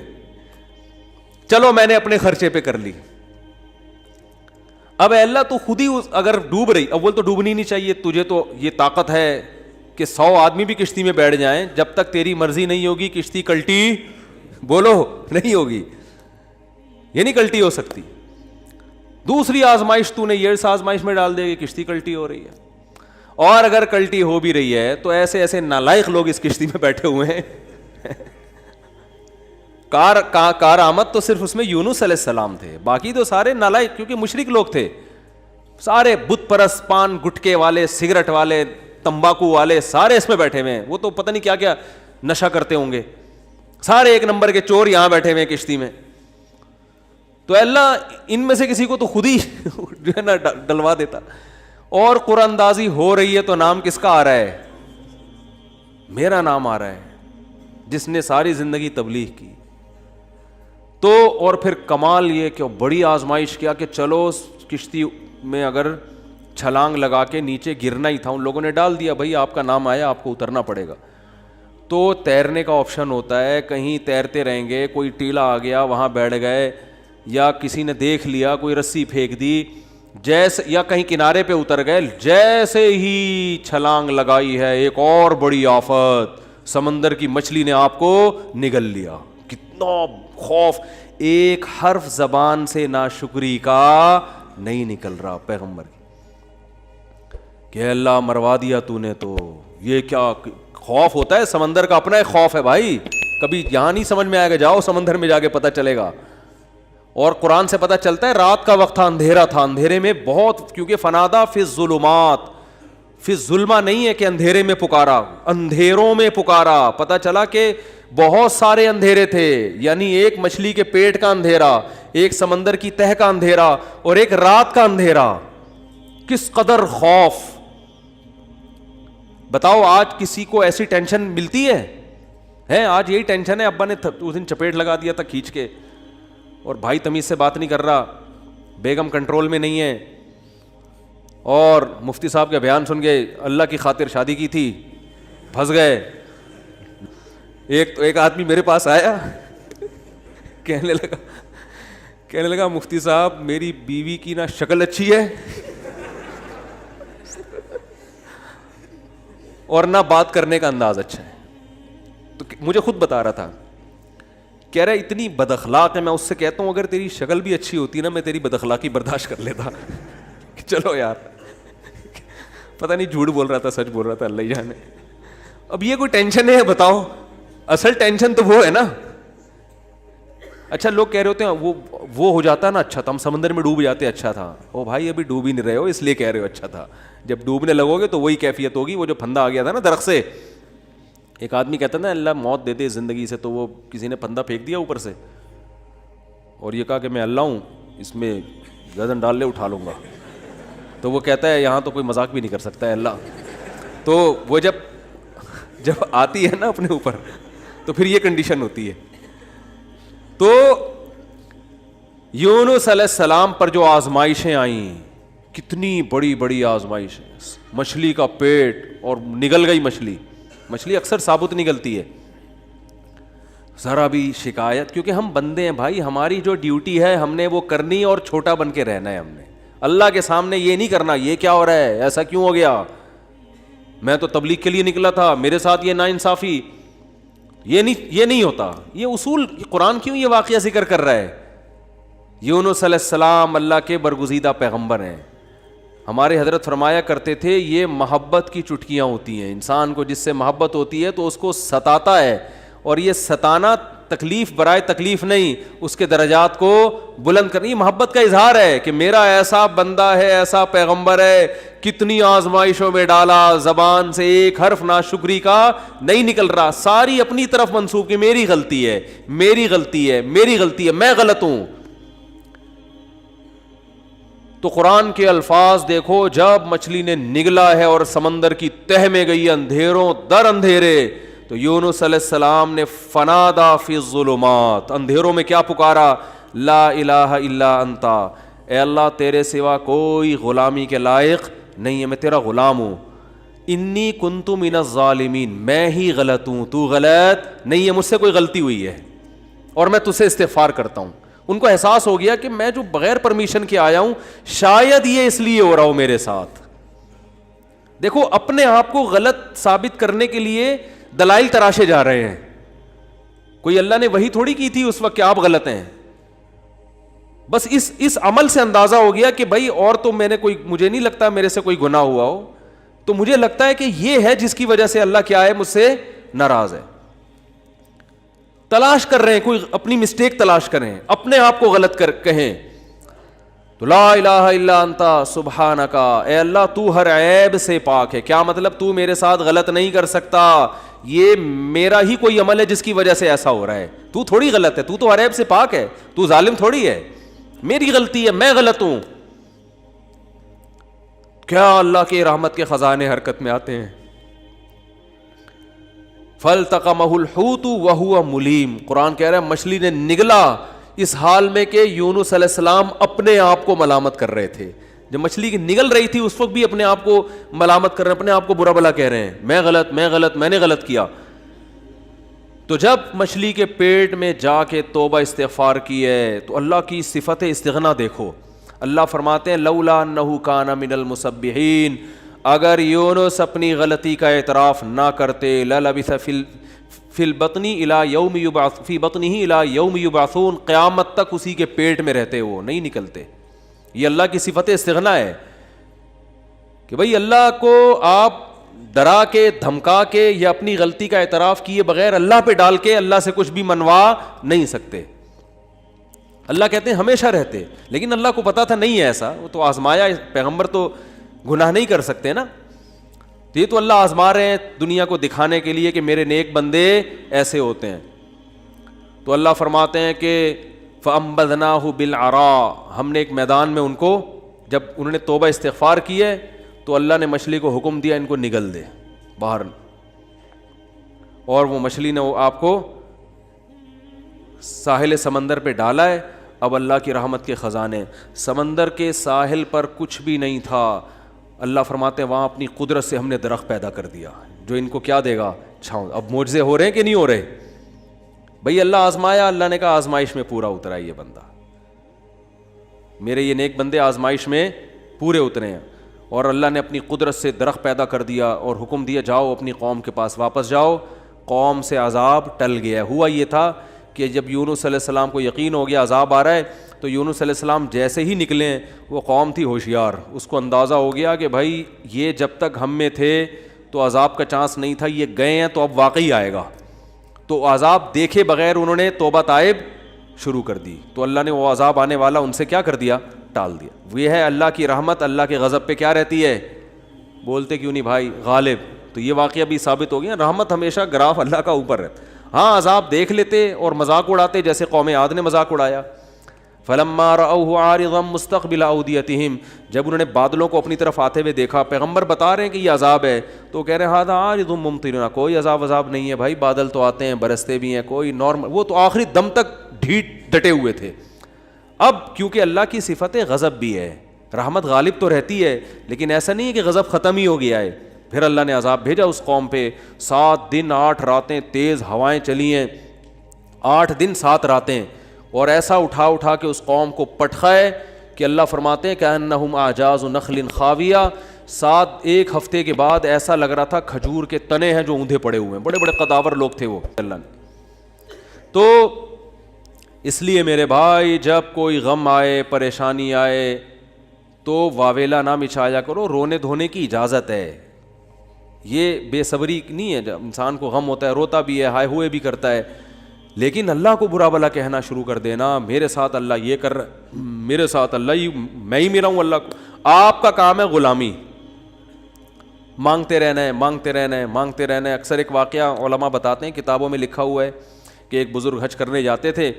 چلو میں نے اپنے خرچے پہ کر لی. اب اے اللہ تو خود ہی اگر ڈوب رہی, اول تو ڈوبنی نہیں چاہیے, تجھے تو یہ طاقت ہے کہ 100 آدمی بھی کشتی میں بیٹھ جائیں, جب تک تیری مرضی نہیں ہوگی کشتی کلٹی بولو نہیں ہوگی, یہ نہیں کلٹی ہو سکتی. دوسری آزمائش تو نے یہ اس آزمائش میں ڈال دے گی, کشتی کلٹی ہو رہی ہے. اور اگر کلٹی ہو بھی رہی ہے تو ایسے ایسے نالائق لوگ اس کشتی میں بیٹھے ہوئے ہیں. کار آمد تو صرف اس میں یونس علیہ السلام تھے, باقی تو سارے نالائق, کیونکہ مشرک لوگ تھے سارے, بت پرست, پان گٹکے والے, سگریٹ والے, تمباکو والے, سارے اس میں بیٹھے ہوئے ہیں. وہ تو پتہ نہیں کیا کیا نشہ کرتے ہوں گے, سارے ایک نمبر کے چور یہاں بیٹھے ہوئے ہیں کشتی میں. تو اللہ ان میں سے کسی کو تو خود ہی جو ہے نا ڈلوا دیتا. اور قرآن اندازی ہو رہی ہے تو نام کس کا آ رہا ہے؟ میرا نام آ رہا ہے, جس نے ساری زندگی تبلیغ کی. تو اور پھر کمال یہ کہ بڑی آزمائش کیا کہ چلو کشتی میں اگر چھلانگ لگا کے نیچے گرنا ہی تھا, ان لوگوں نے ڈال دیا, بھائی آپ کا نام آیا, آپ کو اترنا پڑے گا. تو تیرنے کا آپشن ہوتا ہے, کہیں تیرتے رہیں گے, کوئی ٹیلا آ گیا وہاں بیٹھ گئے, یا کسی نے دیکھ لیا کوئی رسی پھینک دی, جیسے یا کہیں کنارے پہ اتر گئے, جیسے ہی چھلانگ لگائی ہے ایک اور بڑی آفت, سمندر کی مچھلی نے آپ کو نگل لیا. کتنا خوف, ایک حرف زبان سے ناشکری کا نہیں نکل رہا پیغمبر کی, کہ اللہ مروا دیا تو نے. تو یہ کیا خوف ہوتا ہے, سمندر کا اپنا ایک خوف ہے بھائی, کبھی یہاں نہیں سمجھ میں آئے گا, جاؤ سمندر میں جا کے پتہ چلے گا. اور قرآن سے پتہ چلتا ہے رات کا وقت تھا, اندھیرا تھا, اندھیرے میں بہت, کیونکہ فنادا فی الظلمات, فی الظلمہ نہیں ہے کہ اندھیرے میں پکارا, اندھیروں میں پکارا. پتہ چلا کہ بہت سارے اندھیرے تھے, یعنی ایک مچھلی کے پیٹ کا اندھیرا, ایک سمندر کی تہ کا اندھیرا, اور ایک رات کا اندھیرا. کس قدر خوف. بتاؤ آج کسی کو ایسی ٹینشن ملتی ہے؟ آج یہی ٹینشن ہے, ابا نے اس دن چپیٹ لگا دیا تھا کھینچ کے, اور بھائی تمیز سے بات نہیں کر رہا, بیگم کنٹرول میں نہیں ہے, اور مفتی صاحب کے بیان سن کے اللہ کی خاطر شادی کی تھی, پھنس گئے. ایک آدمی میرے پاس آیا, کہنے لگا مفتی صاحب میری بیوی کی نا شکل اچھی ہے اور نہ بات کرنے کا انداز اچھا ہے. تو مجھے خود بتا رہا تھا, کہہ رہا اتنی بد اخلاق ہے, میں اس سے کہتا ہوں اگر تیری شکل بھی اچھی ہوتی نا میں تیری بد اخلاقی برداشت کر لیتا. چلو یار, پتہ نہیں جھوٹ بول رہا تھا سچ بول رہا تھا, اللہ ہی جانے. اب یہ کوئی ٹینشن ہے بتاؤ؟ اصل ٹینشن تو وہ ہے نا. اچھا لوگ کہہ رہے ہوتے ہیں وہ ہو جاتا نا اچھا تھا, ہم سمندر میں ڈوب جاتے اچھا تھا. او بھائی ابھی ڈوب ہی نہیں رہے ہو اس لیے کہہ رہے ہو اچھا تھا, جب ڈوبنے لگو گے تو وہی کیفیت ہوگی. وہ جو پھندا آ گیا تھا نا درخت سے, ایک آدمی کہتا نا اللہ موت دے دے زندگی سے, تو وہ کسی نے پھندا پھینک دیا اوپر سے اور یہ کہا کہ میں اللہ ہوں, اس میں گردن ڈال لے اٹھا لوں گا. تو وہ کہتا ہے یہاں تو کوئی مذاق بھی نہیں کر سکتا ہے اللہ. تو وہ جب آتی ہے نا اپنے اوپر تو پھر یہ کنڈیشن ہوتی ہے. تو یونس علیہ السلام پر جو آزمائشیں آئیں, کتنی بڑی بڑی آزمائشیں, مچھلی کا پیٹ اور نگل گئی مچھلی اکثر ثابت نگلتی ہے, ذرا بھی شکایت, کیونکہ ہم بندے ہیں بھائی, ہماری جو ڈیوٹی ہے ہم نے وہ کرنی اور چھوٹا بن کے رہنا ہے. ہم نے اللہ کے سامنے یہ نہیں کرنا یہ کیا ہو رہا ہے, ایسا کیوں ہو گیا, میں تو تبلیغ کے لیے نکلا تھا, میرے ساتھ یہ ناانصافی, یہ نہیں ہوتا. یہ اصول قرآن کیوں یہ واقعہ ذکر کر رہا ہے؟ یونس علیہ السلام اللہ کے برگزیدہ پیغمبر ہیں. ہمارے حضرت فرمایا کرتے تھے یہ محبت کی چٹکیاں ہوتی ہیں, انسان کو جس سے محبت ہوتی ہے تو اس کو ستاتا ہے, اور یہ ستانا تکلیف برائے تکلیف نہیں, اس کے درجات کو بلند کرنی محبت کا اظہار ہے کہ میرا ایسا بندہ ہے, ایسا پیغمبر ہے, کتنی آزمائشوں میں ڈالا, زبان سے ایک حرف ناشکری کا نہیں نکل رہا, ساری اپنی طرف منسوب کہ میری غلطی ہے, میں غلط ہوں. تو قرآن کے الفاظ دیکھو, جب مچھلی نے نگلا ہے اور سمندر کی تہ میں گئی اندھیروں در اندھیرے, تو یونس علیہ السلام نے فنادا فی الظلمات, اندھیروں میں کیا پکارا, لا الہ الا انتا, اے اللہ تیرے سوا کوئی غلامی کے لائق نہیں ہے، میں تیرا غلام ہوں. انی کنت من الظالمین، میں ہی غلط ہوں، تو غلط نہیں ہے، مجھ سے کوئی غلطی ہوئی ہے اور میں تجھ سے استغفار کرتا ہوں. ان کو احساس ہو گیا کہ میں جو بغیر پرمیشن کے آیا ہوں شاید یہ اس لیے ہو رہا ہو میرے ساتھ. دیکھو اپنے آپ کو غلط ثابت کرنے کے لیے دلائل تراشے جا رہے ہیں. کوئی اللہ نے وہی تھوڑی کی تھی اس وقت کہ آپ غلط ہیں. بس اس عمل سے اندازہ ہو گیا کہ بھائی اور تو میں نے کوئی، مجھے نہیں لگتا میرے سے کوئی گناہ ہوا ہو، تو مجھے لگتا ہے کہ یہ ہے جس کی وجہ سے اللہ کیا ہے، مجھ سے ناراض ہے. تلاش کر رہے ہیں، کوئی اپنی مسٹیک تلاش کریں، اپنے آپ کو غلط کہیں تو لا الہ الا انت سبحانک، اے اللہ تو ہر عیب سے پاک ہے. کیا مطلب؟ تو میرے ساتھ غلط نہیں کر سکتا، یہ میرا ہی کوئی عمل ہے جس کی وجہ سے ایسا ہو رہا ہے. تو تھوڑی غلط ہے، تو ہر عیب سے پاک ہے، تو ظالم تھوڑی ہے، میری غلطی ہے، میں غلط ہوں. کیا اللہ کے رحمت کے خزانے حرکت میں آتے ہیں. فَالْتَقَمَهُ الْحُوتُ وَهُوَ مُلِيمٌ، قرآن کہہ رہا ہے مچھلی نے نگلا اس حال میں کہ یونس علیہ السلام اپنے آپ کو ملامت کر رہے تھے. جب مچھلی کی نگل رہی تھی اس وقت بھی اپنے آپ کو ملامت کر رہے ہیں، اپنے آپ کو برا بھلا کہہ رہے ہیں، میں غلط، میں نے غلط کیا. تو جب مچھلی کے پیٹ میں جا کے توبہ استغفار کی ہے تو اللہ کی صفت استغنا دیکھو. اللہ فرماتے ہیں لولا انہ کان من المسبحین، اگر یونس اپنی غلطی کا اعتراف نہ کرتے للبث فی البطن الی یوم یبعث فی بطنہ الی یوم یبعثون، قیامت تک اسی کے پیٹ میں رہتے، وہ نہیں نکلتے. یہ اللہ کی صفت استغنا ہے کہ بھئی اللہ کو آپ ڈرا کے دھمکا کے یا اپنی غلطی کا اعتراف کیے بغیر اللہ پہ ڈال کے اللہ سے کچھ بھی منوا نہیں سکتے. اللہ کہتے ہیں ہمیشہ رہتے، لیکن اللہ کو پتا تھا نہیں ہے ایسا، وہ تو آزمایا. پیغمبر تو گناہ نہیں کر سکتے نا، تو یہ تو اللہ آزما رہے ہیں دنیا کو دکھانے کے لیے کہ میرے نیک بندے ایسے ہوتے ہیں. تو اللہ فرماتے ہیں کہ فَأَنبَذْنَاهُ بِالْعَرَاءِ، ہم نے ایک میدان میں ان کو، جب انہوں نے توبہ استغفار کی ہے تو اللہ نے مچھلی کو حکم دیا ان کو نگل دے باہر، اور وہ مچھلی نے آپ کو ساحل سمندر پہ ڈالا ہے. اب اللہ کی رحمت کے خزانے، سمندر کے ساحل پر کچھ بھی نہیں تھا. اللہ فرماتے ہیں وہاں اپنی قدرت سے ہم نے درخت پیدا کر دیا جو ان کو کیا دے گا، چھاؤں. اب معجزے ہو رہے ہیں کہ نہیں ہو رہے؟ بھئی اللہ آزمایا، اللہ نے کہا آزمائش میں پورا اترا یہ بندہ، میرے یہ نیک بندے آزمائش میں پورے اترے ہیں. اور اللہ نے اپنی قدرت سے درخت پیدا کر دیا اور حکم دیا جاؤ اپنی قوم کے پاس واپس جاؤ. قوم سے عذاب ٹل گیا. ہوا یہ تھا کہ جب یونس علیہ السلام کو یقین ہو گیا عذاب آ رہا ہے تو یونس علیہ السلام جیسے ہی نکلے، وہ قوم تھی ہوشیار، اس کو اندازہ ہو گیا کہ بھائی یہ جب تک ہم میں تھے تو عذاب کا چانس نہیں تھا، یہ گئے ہیں تو اب واقعی آئے گا. تو عذاب دیکھے بغیر انہوں نے توبہ تائب شروع کر دی، تو اللہ نے وہ عذاب آنے والا ان سے کیا کر دیا، ٹال دیا. یہ ہے اللہ کی رحمت. اللہ کے غضب پہ کیا رہتی ہے، بولتے کیوں نہیں بھائی، غالب. تو یہ واقعہ بھی ثابت ہو گیا، رحمت ہمیشہ گراف اللہ کا اوپر رہتا. ہاں عذاب دیکھ لیتے اور مذاق اڑاتے، جیسے قوم عاد نے مذاق اڑایا. فلما رأوه عارضا مستقبل اودیتہم، جب انہوں نے بادلوں کو اپنی طرف آتے ہوئے دیکھا، پیغمبر بتا رہے ہیں کہ یہ عذاب ہے، تو کہہ رہے ہیں ھذا عارض ممطرنا، کوئی عذاب نہیں ہے بھائی، بادل تو آتے ہیں برستے بھی ہیں، کوئی نارمل. وہ تو آخری دم تک ڈٹے ہوئے تھے. اب کیونکہ اللہ کی صفت غضب بھی ہے، رحمت غالب تو رہتی ہے، لیکن ایسا نہیں ہے کہ غضب ختم ہی ہو گیا ہے. پھر اللہ نے عذاب بھیجا اس قوم پہ. 7 دن 8 راتیں تیز ہوائیں چلی ہیں، 8 دن 7 راتیں، اور ایسا اٹھا کے اس قوم کو پٹخا ہے کہ اللہ فرماتے ہیں کأنہم اعجاز نخل خاویہ. 1 ہفتے کے بعد ایسا لگ رہا تھا کھجور کے تنے ہیں جو اوندھے پڑے ہوئے ہیں، بڑے بڑے قداور لوگ تھے وہ. اللہ نے تو اس لیے میرے بھائی جب کوئی غم آئے، پریشانی آئے تو واویلا نہ مچایا کرو، رونے دھونے کی اجازت ہے. یہ بے صبری نہیں ہے، جب انسان کو غم ہوتا ہے روتا بھی ہے، ہائے ہوئے بھی کرتا ہے، لیکن اللہ کو برا بھلا کہنا شروع کر دینا، میرے ساتھ اللہ یہ کر رہا، میرے ساتھ اللہ میں ہی ملا ہوں اللہ کو. آپ کا کام ہے غلامی، مانگتے رہنا ہے، مانگتے رہنا ہے، مانگتے رہنا ہے. اکثر ایک واقعہ علماء بتاتے ہیں، کتابوں میں لکھا ہوا ہے کہ ایک بزرگ حج کرنے جاتے تھے،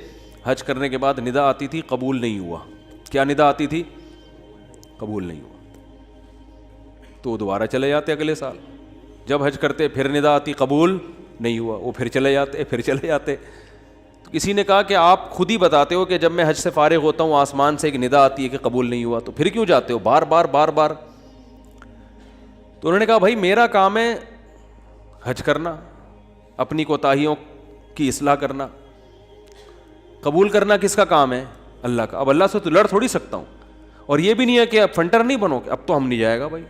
حج کرنے کے بعد ندا آتی تھی قبول نہیں ہوا. کیا ندا آتی تھی؟ قبول نہیں ہوا. تو وہ دوبارہ چلے جاتے اگلے سال. جب حج کرتے پھر ندا آتی قبول نہیں ہوا، وہ پھر چلے جاتے. کسی نے کہا کہ آپ خود ہی بتاتے ہو کہ جب میں حج سے فارغ ہوتا ہوں آسمان سے ایک ندا آتی ہے کہ قبول نہیں ہوا، تو پھر کیوں جاتے ہو بار بار بار بار؟ تو انہوں نے کہا بھائی میرا کام ہے حج کرنا، اپنی کوتاہیوں کی اصلاح کرنا، قبول کرنا کس کا کام ہے؟ اللہ کا. اب اللہ سے تو لڑ تھوڑی سکتا ہوں. اور یہ بھی نہیں ہے کہ اب فنٹر نہیں بنو کہ اب تو ہم نہیں جائے گا بھائی،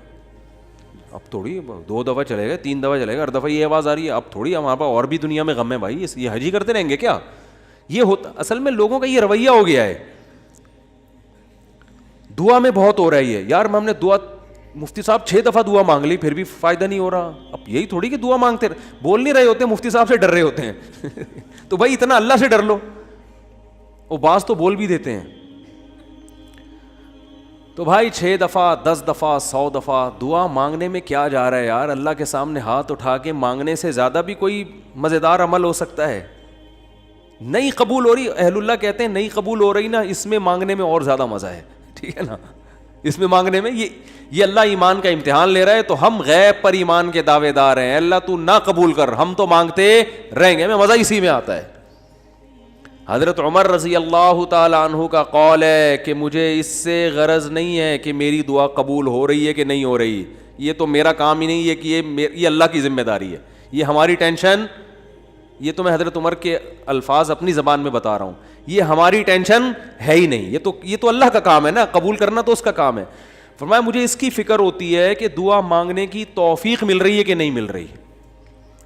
اب تھوڑی 2 دفعہ چلے گا 3 دفعہ چلے گا، ہر دفعہ یہ آواز آ رہی ہے اب تھوڑی ہمارے پاس اور بھی دنیا میں غم ہے بھائی، یہ حج ہی کرتے رہیں گے کیا؟ یہ ہوتا اصل میں لوگوں کا یہ رویہ ہو گیا ہے. دعا میں بہت ہو رہا ہے یہ، یار ہم نے دعا مفتی صاحب 6 دفعہ دعا مانگ لی پھر بھی فائدہ نہیں ہو رہا. اب یہی تھوڑی کہ دعا مانگتے بول نہیں رہے ہوتے، مفتی صاحب سے ڈر رہے ہوتے ہیں تو بھائی اتنا اللہ سے ڈر لو. وہ بعض تو بول بھی دیتے ہیں. تو بھائی 6 دفعہ 10 دفعہ 100 دفعہ دعا مانگنے میں کیا جا رہا ہے یار؟ اللہ کے سامنے ہاتھ اٹھا کے مانگنے سے زیادہ بھی کوئی مزیدار عمل ہو سکتا ہے؟ نہیں قبول ہو رہی، اہل اللہ کہتے ہیں نہیں قبول ہو رہی نا، اس میں مانگنے میں اور زیادہ مزہ ہے. ٹھیک ہے نا، اس میں مانگنے میں یہ اللہ ایمان کا امتحان لے رہا ہے. تو ہم غیب پر ایمان کے دعوے دار ہیں، اللہ تو نہ قبول کر، ہم تو مانگتے رہیں گے. ہمیں مزہ اسی میں آتا ہے. حضرت عمر رضی اللہ تعالی عنہ کا قول ہے کہ مجھے اس سے غرض نہیں ہے کہ میری دعا قبول ہو رہی ہے کہ نہیں ہو رہی، یہ تو میرا کام ہی نہیں ہے کہ یہ اللہ کی ذمہ داری ہے، یہ ہماری ٹینشن. یہ تو میں حضرت عمر کے الفاظ اپنی زبان میں بتا رہا ہوں، یہ ہماری ٹینشن ہے ہی نہیں، یہ تو اللہ کا کام ہے نا، قبول کرنا تو اس کا کام ہے. فرمایا مجھے اس کی فکر ہوتی ہے کہ دعا مانگنے کی توفیق مل رہی ہے کہ نہیں مل رہی.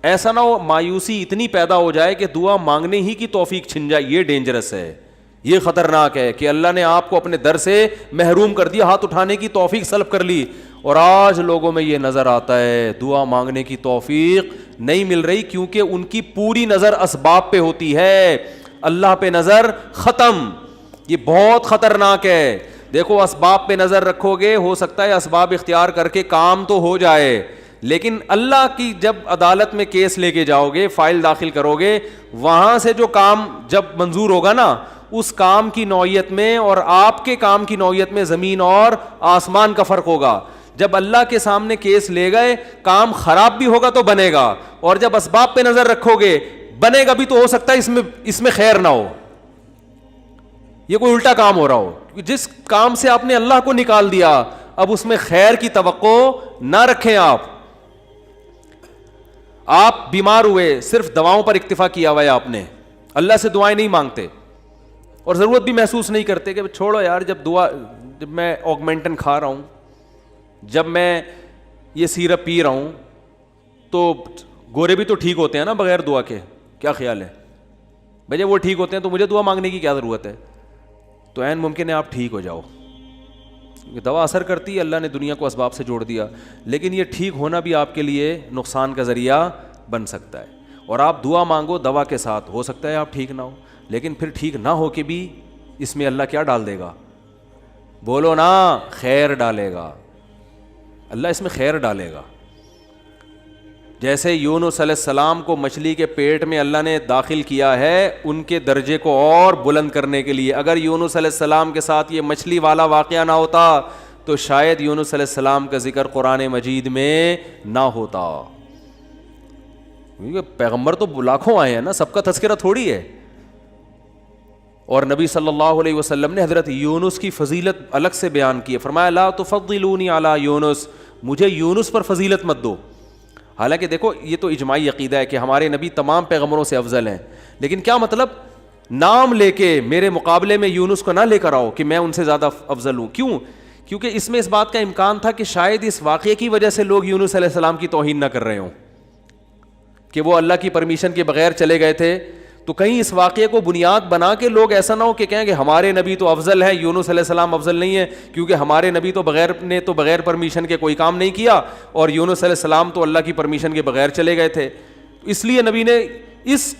ایسا نہ ہو مایوسی اتنی پیدا ہو جائے کہ دعا مانگنے ہی کی توفیق چھن جائے. یہ ڈینجرس ہے، یہ خطرناک ہے کہ اللہ نے آپ کو اپنے در سے محروم کر دیا، ہاتھ اٹھانے کی توفیق سلب کر لی. اور آج لوگوں میں یہ نظر آتا ہے دعا مانگنے کی توفیق نہیں مل رہی کیونکہ ان کی پوری نظر اسباب پہ ہوتی ہے، اللہ پہ نظر ختم. یہ بہت خطرناک ہے. دیکھو اسباب پہ نظر رکھو گے، ہو سکتا ہے اسباب اختیار کر کے کام تو ہو جائے، لیکن اللہ کی جب عدالت میں کیس لے کے جاؤ گے، فائل داخل کرو گے، وہاں سے جو کام جب منظور ہوگا نا، اس کام کی نوعیت میں اور آپ کے کام کی نوعیت میں زمین اور آسمان کا فرق ہوگا. جب اللہ کے سامنے کیس لے گئے، کام خراب بھی ہوگا تو بنے گا، اور جب اسباب پہ نظر رکھو گے بنے گا بھی تو ہو سکتا ہے اس میں خیر نہ ہو، یہ کوئی الٹا کام ہو رہا ہو. جس کام سے آپ نے اللہ کو نکال دیا اب اس میں خیر کی توقع نہ رکھیں. آپ بیمار ہوئے، صرف دواؤں پر اکتفا کیا ہوا ہے آپ نے، اللہ سے دعائیں نہیں مانگتے اور ضرورت بھی محسوس نہیں کرتے کہ چھوڑو یار، جب میں آگمنٹن کھا رہا ہوں، جب میں یہ سیرپ پی رہا ہوں تو گورے بھی تو ٹھیک ہوتے ہیں نا بغیر دعا کے. کیا خیال ہے بھائی؟ جب وہ ٹھیک ہوتے ہیں تو مجھے دعا مانگنے کی کیا ضرورت ہے؟ تو عین ممکن ہے آپ ٹھیک ہو جاؤ، دوا اثر کرتی ہے، اللہ نے دنیا کو اسباب سے جوڑ دیا، لیکن یہ ٹھیک ہونا بھی آپ کے لیے نقصان کا ذریعہ بن سکتا ہے. اور آپ دعا مانگو دوا کے ساتھ، ہو سکتا ہے آپ ٹھیک نہ ہو، لیکن پھر ٹھیک نہ ہو کے بھی اس میں اللہ کیا ڈال دے گا؟ بولو نا، خیر ڈالے گا. اللہ اس میں خیر ڈالے گا. جیسے یونس علیہ السلام کو مچھلی کے پیٹ میں اللہ نے داخل کیا ہے ان کے درجے کو اور بلند کرنے کے لیے. اگر یونس علیہ السلام کے ساتھ یہ مچھلی والا واقعہ نہ ہوتا تو شاید یونس علیہ السلام کا ذکر قرآن مجید میں نہ ہوتا. کیونکہ پیغمبر تو لاکھوں آئے ہیں نا، سب کا تذکرہ تھوڑی ہے. اور نبی صلی اللہ علیہ وسلم نے حضرت یونس کی فضیلت الگ سے بیان کی ہے. فرمایا لا تفضلونی علی یونس، مجھے یونس پر فضیلت مت دو. حالانکہ دیکھو یہ تو اجماعی عقیدہ ہے کہ ہمارے نبی تمام پیغمبروں سے افضل ہیں، لیکن کیا مطلب نام لے کے میرے مقابلے میں یونس کو نہ لے کر آؤ کہ میں ان سے زیادہ افضل ہوں. کیوں؟ کیونکہ اس میں اس بات کا امکان تھا کہ شاید اس واقعے کی وجہ سے لوگ یونس علیہ السلام کی توہین نہ کر رہے ہوں کہ وہ اللہ کی پرمیشن کے بغیر چلے گئے تھے. تو کہیں اس واقعے کو بنیاد بنا کے لوگ ایسا نہ ہو کہ کہیں کہ ہمارے نبی تو افضل ہے، یونس علیہ السلام افضل نہیں ہے، کیونکہ ہمارے نبی تو بغیر پرمیشن کے کوئی کام نہیں کیا اور یونس علیہ السلام تو اللہ کی پرمیشن کے بغیر چلے گئے تھے. اس لیے نبی نے اس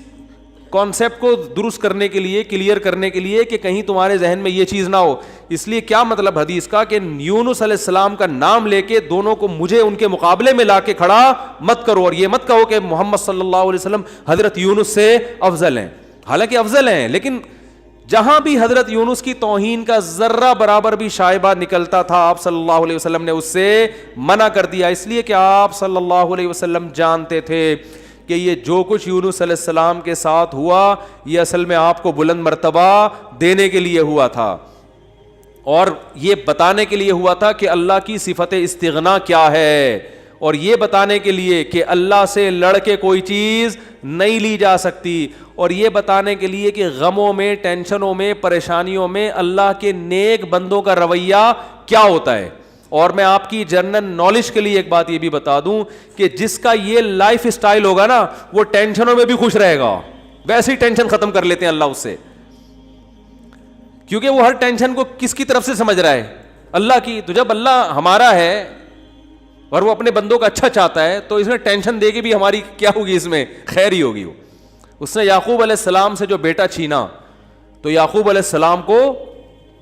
کانسیپٹ کو درست کرنے کے لیے، کلیئر کرنے کے لیے کہ کہیں تمہارے ذہن میں یہ چیز نہ ہو. اس لیے کیا مطلب حدیث کا کہ یونس علیہ السلام کا نام لے کے دونوں کو مجھے ان کے مقابلے میں لا کے کھڑا مت کرو، اور یہ مت کہو کہ محمد صلی اللہ علیہ وسلم حضرت یونس سے افضل ہیں. حالانکہ افضل ہیں، لیکن جہاں بھی حضرت یونس کی توہین کا ذرہ برابر بھی شائبہ نکلتا تھا آپ صلی اللہ علیہ وسلم نے اس سے منع کر دیا. اس لیے کہ آپ صلی اللہ علیہ وسلم جانتے تھے کہ یہ جو کچھ یونس علیہ السلام کے ساتھ ہوا یہ اصل میں آپ کو بلند مرتبہ دینے کے لیے ہوا تھا، اور یہ بتانے کے لیے ہوا تھا کہ اللہ کی صفت استغنا کیا ہے، اور یہ بتانے کے لیے کہ اللہ سے لڑ کے کوئی چیز نہیں لی جا سکتی، اور یہ بتانے کے لیے کہ غموں میں، ٹینشنوں میں، پریشانیوں میں اللہ کے نیک بندوں کا رویہ کیا ہوتا ہے۔ اور میں آپ کی جنرل نالج کے لیے ایک بات یہ بھی بتا دوں کہ جس کا یہ لائف اسٹائل ہوگا نا وہ ٹینشنوں میں بھی خوش رہے گا، ویسے ہی ٹینشن ختم کر لیتے ہیں اللہ اس سے، کیونکہ وہ ہر ٹینشن کو کس کی طرف سے سمجھ رہا ہے؟ اللہ کی۔ تو جب اللہ ہمارا ہے اور وہ اپنے بندوں کا اچھا چاہتا ہے تو اس میں ٹینشن دے کے بھی ہماری کیا ہوگی؟ اس میں خیر ہی ہوگی۔ اس نے یعقوب علیہ السلام سے جو بیٹا چھینا تو یعقوب علیہ السلام کو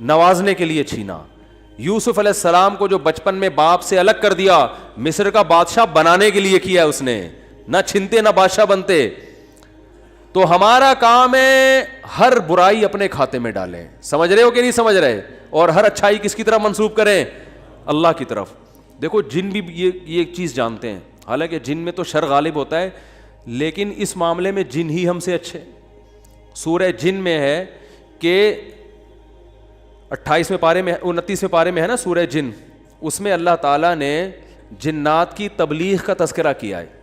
نوازنے کے لیے چھینا، یوسف علیہ السلام کو جو بچپن میں باپ سے الگ کر دیا مصر کا بادشاہ بنانے کے لیے کیا اس نے، نہ چھنتے نہ بادشاہ بنتے۔ تو ہمارا کام ہے ہر برائی اپنے کھاتے میں ڈالیں، سمجھ رہے ہو کہ نہیں سمجھ رہے؟ اور ہر اچھائی کس کی طرف منسوب کریں؟ اللہ کی طرف۔ دیکھو جن بھی یہ چیز جانتے ہیں، حالانکہ جن میں تو شر غالب ہوتا ہے، لیکن اس معاملے میں جن ہی ہم سے اچھے۔ سورہ جن میں ہے کہ 28ویں پارے میں 29ویں پارے میں ہے نا سورہ جن، اس میں اللہ تعالیٰ نے جنات کی تبلیغ کا تذکرہ کیا ہے۔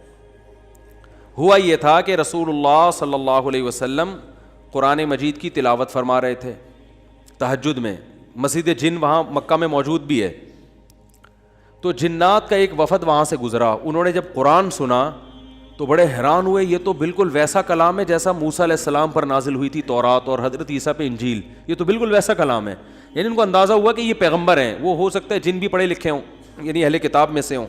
ہوا یہ تھا کہ رسول اللہ صلی اللہ علیہ وسلم قرآن مجید کی تلاوت فرما رہے تھے تہجد میں، مسجد جن وہاں مکہ میں موجود بھی ہے، تو جنات کا ایک وفد وہاں سے گزرا، انہوں نے جب قرآن سنا تو بڑے حیران ہوئے، یہ تو بالکل ویسا کلام ہے جیسا موسیٰ علیہ السلام پر نازل ہوئی تھی تورات اور حضرت عیسیٰ پہ انجیل، یہ تو بالکل ویسا کلام ہے۔ یعنی ان کو اندازہ ہوا کہ یہ پیغمبر ہیں، وہ ہو سکتا ہے جن بھی پڑھے لکھے ہوں، یعنی اہل کتاب میں سے ہوں۔